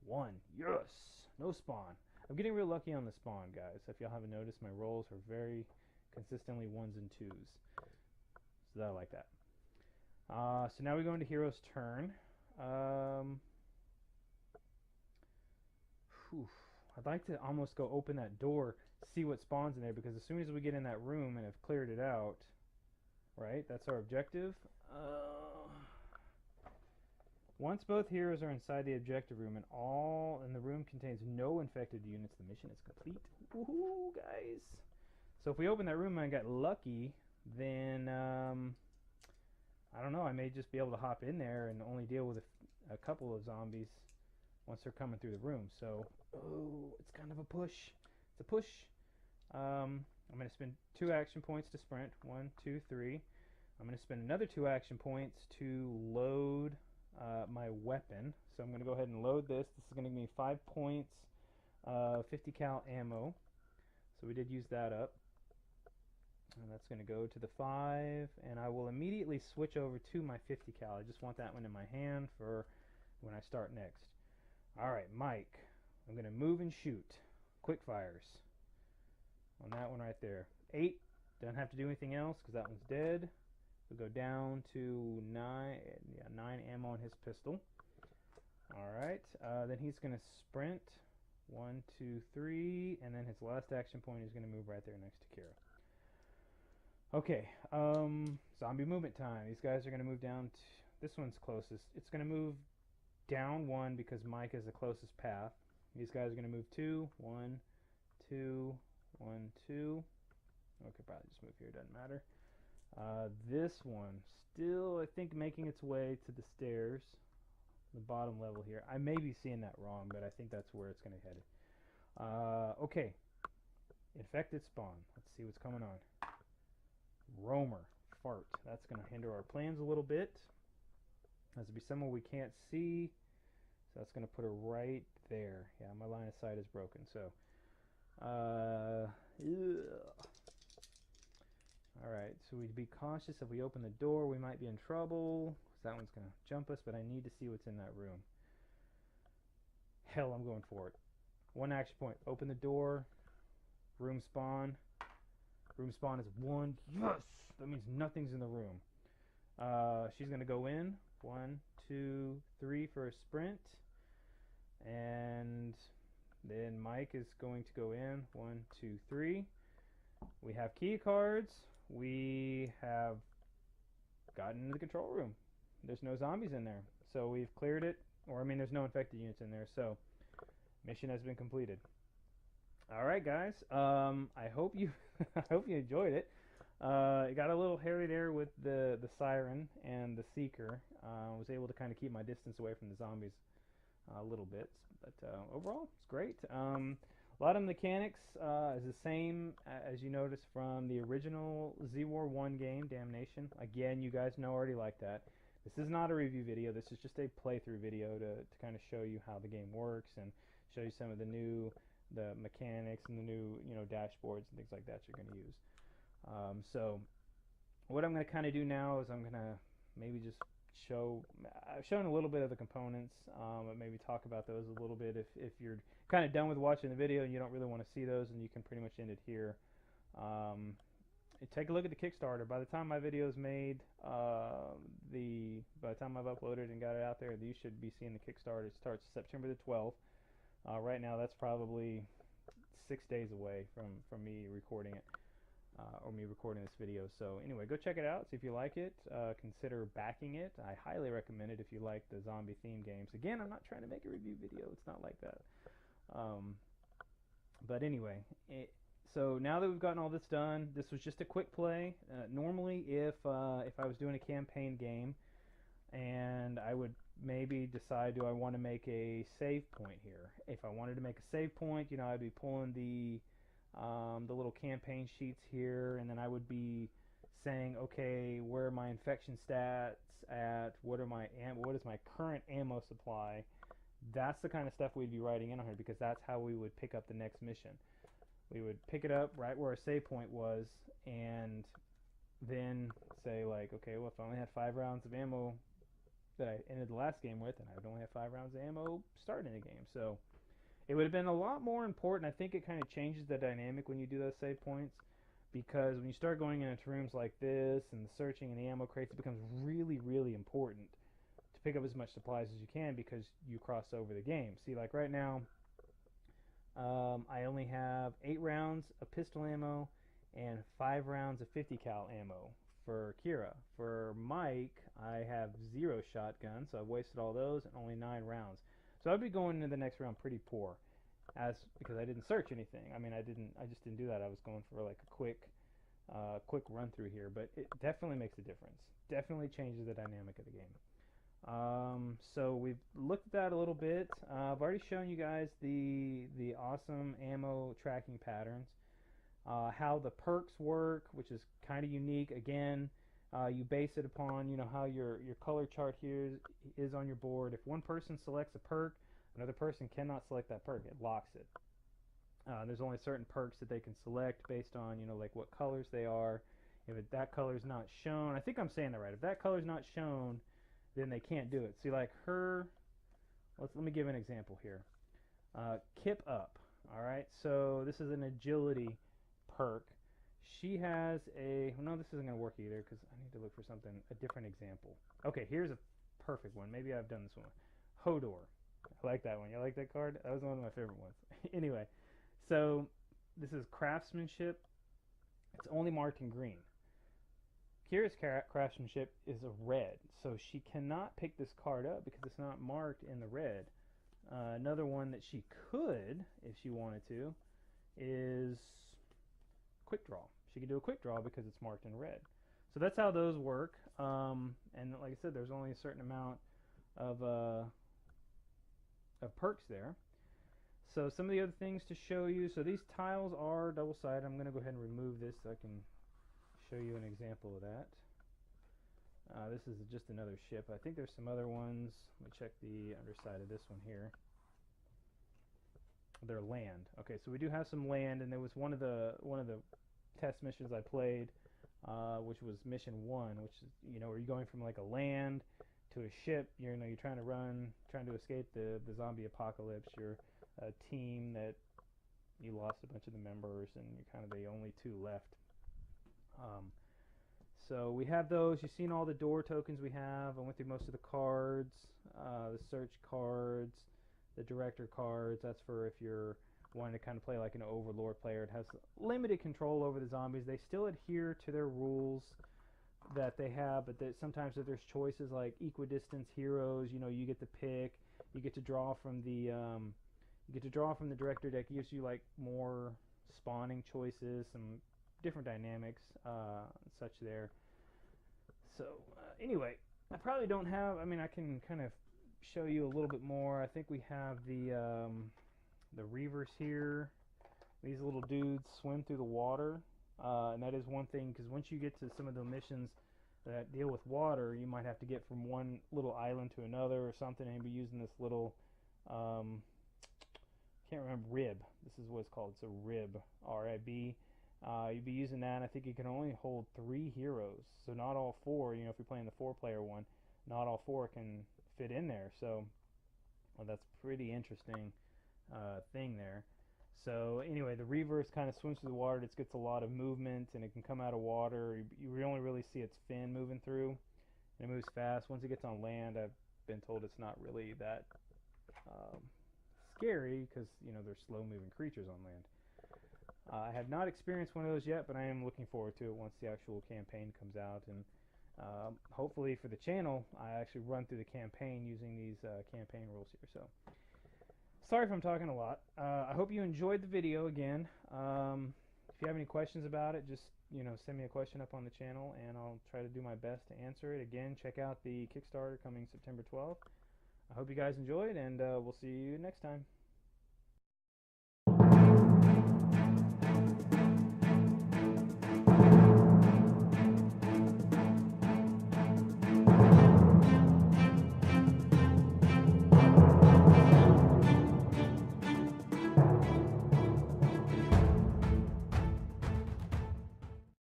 1. Yes! No spawn. I'm getting real lucky on the spawn, guys. If y'all haven't noticed, my rolls are very consistently 1s and 2s. So I like that. So now we go into Hero's turn. I'd like to almost go open that door, see what spawns in there, because as soon as we get in that room and have cleared it out, right, that's our objective. Once both heroes are inside the objective room and the room contains no infected units, the mission is complete. Woohoo, guys! So if we open that room and I got lucky, then I don't know, I may just be able to hop in there and only deal with a couple of zombies once they're coming through the room. So, oh, it's kind of a push. It's a push. I'm going to spend 2 action points to sprint. 1, 2, 3. I'm going to spend another 2 action points to load my weapon. So I'm going to go ahead and load this. This is going to give me 5 points, 50 cal ammo. So we did use that up. And that's going to go to the 5. And I will immediately switch over to my 50 cal. I just want that one in my hand for when I start next. Alright, Mike. I'm going to move and shoot. Quick fires. On that one right there. 8. Don't have to do anything else because that one's dead. We go down to 9 ammo on his pistol. Alright, then he's going to sprint. 1, 2, 3, and then his last action point is going to move right there next to Kira. Okay, zombie movement time. These guys are going to move down. This one's closest. It's going to move down 1 because Mike is the closest path. These guys are going to move 2. 1, 2, 1, 2. Okay, probably just move here. Doesn't matter. This one still, I think, making its way to the stairs. The bottom level here. I may be seeing that wrong, but I think that's where it's going to head. Okay. Infected spawn. Let's see what's coming on. Roamer. Fart. That's going to hinder our plans a little bit. Has to be somewhere we can't see. So that's going to put her right there. Yeah, my line of sight is broken. So, alright, so we'd be cautious if we open the door, we might be in trouble. That one's going to jump us, but I need to see what's in that room. Hell, I'm going for it. 1 action point. Open the door. Room spawn. Room spawn is 1. Yes! That means nothing's in the room. She's going to go in. 1, 2, 3 for a sprint. And then Mike is going to go in. 1, 2, 3. We have key cards. We have gotten into the control room. There's no zombies in there, so we've cleared it. Or I mean, there's no infected units in there, so mission has been completed. All right, guys. I hope you I hope you enjoyed it. It got a little hairy there with the siren and the seeker. I was able to kind of keep my distance away from the zombies a little bit, but overall, it's great. A lot of mechanics is the same as you noticed from the original Z War 1 game, Damnation. Again, you guys know I already like that. This is not a review video. This is just a playthrough video to kind of show you how the game works and show you some of the mechanics and the new dashboards and things like that you're going to use. So what I'm going to kind of do now is I'm going to maybe just I've shown a little bit of the components, but maybe talk about those a little bit. If you're kind of done with watching the video and you don't really want to see those, and you can pretty much end it here. Take a look at the Kickstarter. By the time my video is made, by the time I've uploaded and got it out there, you should be seeing the Kickstarter. It starts September the 12th. Right now, that's probably 6 days away from me recording it, or me recording this video. So anyway, go check it out. See if you like it. Consider backing it. I highly recommend it if you like the zombie theme games. Again, I'm not trying to make a review video. It's not like that. But anyway, so now that we've gotten all this done, this was just a quick play. Normally, if I was doing a campaign game, and I would maybe decide, do I want to make a save point here? If I wanted to make a save point, I'd be pulling the little campaign sheets here, and then I would be saying, okay, where are my infection stats at? What is my current ammo supply? That's the kind of stuff we'd be writing in on here, because that's how we would pick up the next mission. We would pick it up right where our save point was, and then say, like, okay, well, if I only had 5 rounds of ammo that I ended the last game with, and I would only have 5 rounds of ammo starting the game. So it would have been a lot more important. I think it kind of changes the dynamic when you do those save points, because when you start going into rooms like this and the searching and the ammo crates, it becomes really, really important to pick up as much supplies as you can, because you cross over the game. See, like right now, I only have 8 rounds of pistol ammo and 5 rounds of 50 cal ammo for Kira. For Mike, I have 0 shotguns, so I've wasted all those, and only 9 rounds. So I'd be going into the next round pretty poor, because I didn't search anything. I mean, I just didn't do that. I was going for like a quick run through here, but it definitely makes a difference. Definitely changes the dynamic of the game. So we've looked at that a little bit. I've already shown you guys the awesome ammo tracking patterns, how the perks work, which is kind of unique. Again, you base it upon how your color chart here is on your board. If one person selects a perk, another person cannot select that perk. It locks it. There's only certain perks that they can select based on like what colors they are. If that color is not shown, I think I'm saying that right. If that color is not shown, then they can't do it. See, like her, let me give an example here. Kip up. Alright, so this is an agility perk. she has a, no, this isn't going to work either because I need to look for something, a different example. Okay, here's a perfect one. Maybe I've done this one. Hodor. I like that one. You like that card? That was one of my favorite ones. Anyway, so this is craftsmanship. It's only marked in green. Kira's craftsmanship is a red, so she cannot pick this card up because it's not marked in the red. Another one that she could, if she wanted to, is quick draw. She could do a quick draw because it's marked in red. So that's how those work. And like I said, there's only a certain amount of perks there. So some of the other things to show you. So these tiles are double-sided. I'm going to go ahead and remove this so I can show you an example of that. This is just another ship. I think there's some other ones. Let me check the underside of this one here. They're land. Okay, so we do have some land, and there was one of the test missions I played, which was mission 1, which is, you know, where you're going from like a land to a ship. You're trying to escape the zombie apocalypse. You're a team that you lost a bunch of the members, and you're kind of the only 2 left. So we have those. You've seen all the door tokens we have. I went through most of the cards, the search cards, the director cards. That's for if you're wanting to kind of play like an overlord player. It has limited control over the zombies. They still adhere to their rules that they have, but sometimes if there's choices like equidistance heroes, you know, you get to pick. You get to draw from the director deck. It gives you like more spawning choices, some different dynamics, such there. So anyway, I probably don't have. I mean, I can kind of show you a little bit more. I think we have the reavers here. These little dudes swim through the water, and that is one thing, because once you get to some of the missions that deal with water, you might have to get from one little island to another or something, and be using this little can't remember, rib. This is what it's called. It's a rib, R-I-B. You'd be using that. I think you can only hold 3 heroes, so not all 4. You know, if you're playing the 4-player one, not all 4 can fit in there. So, well, that's pretty interesting thing there. So anyway, the reverse kind of swims through the water. It gets a lot of movement, and it can come out of water. You only really see its fin moving through, and it moves fast. Once it gets on land, I've been told it's not really that scary because, you know, they're slow-moving creatures on land. I have not experienced one of those yet, but I am looking forward to it once the actual campaign comes out. And hopefully for the channel, I actually run through the campaign using these campaign rules here. So, sorry if I'm talking a lot. I hope you enjoyed the video again. If you have any questions about it, just, you know, send me a question up on the channel, and I'll try to do my best to answer it. Again, check out the Kickstarter coming September 12th. I hope you guys enjoyed, and we'll see you next time.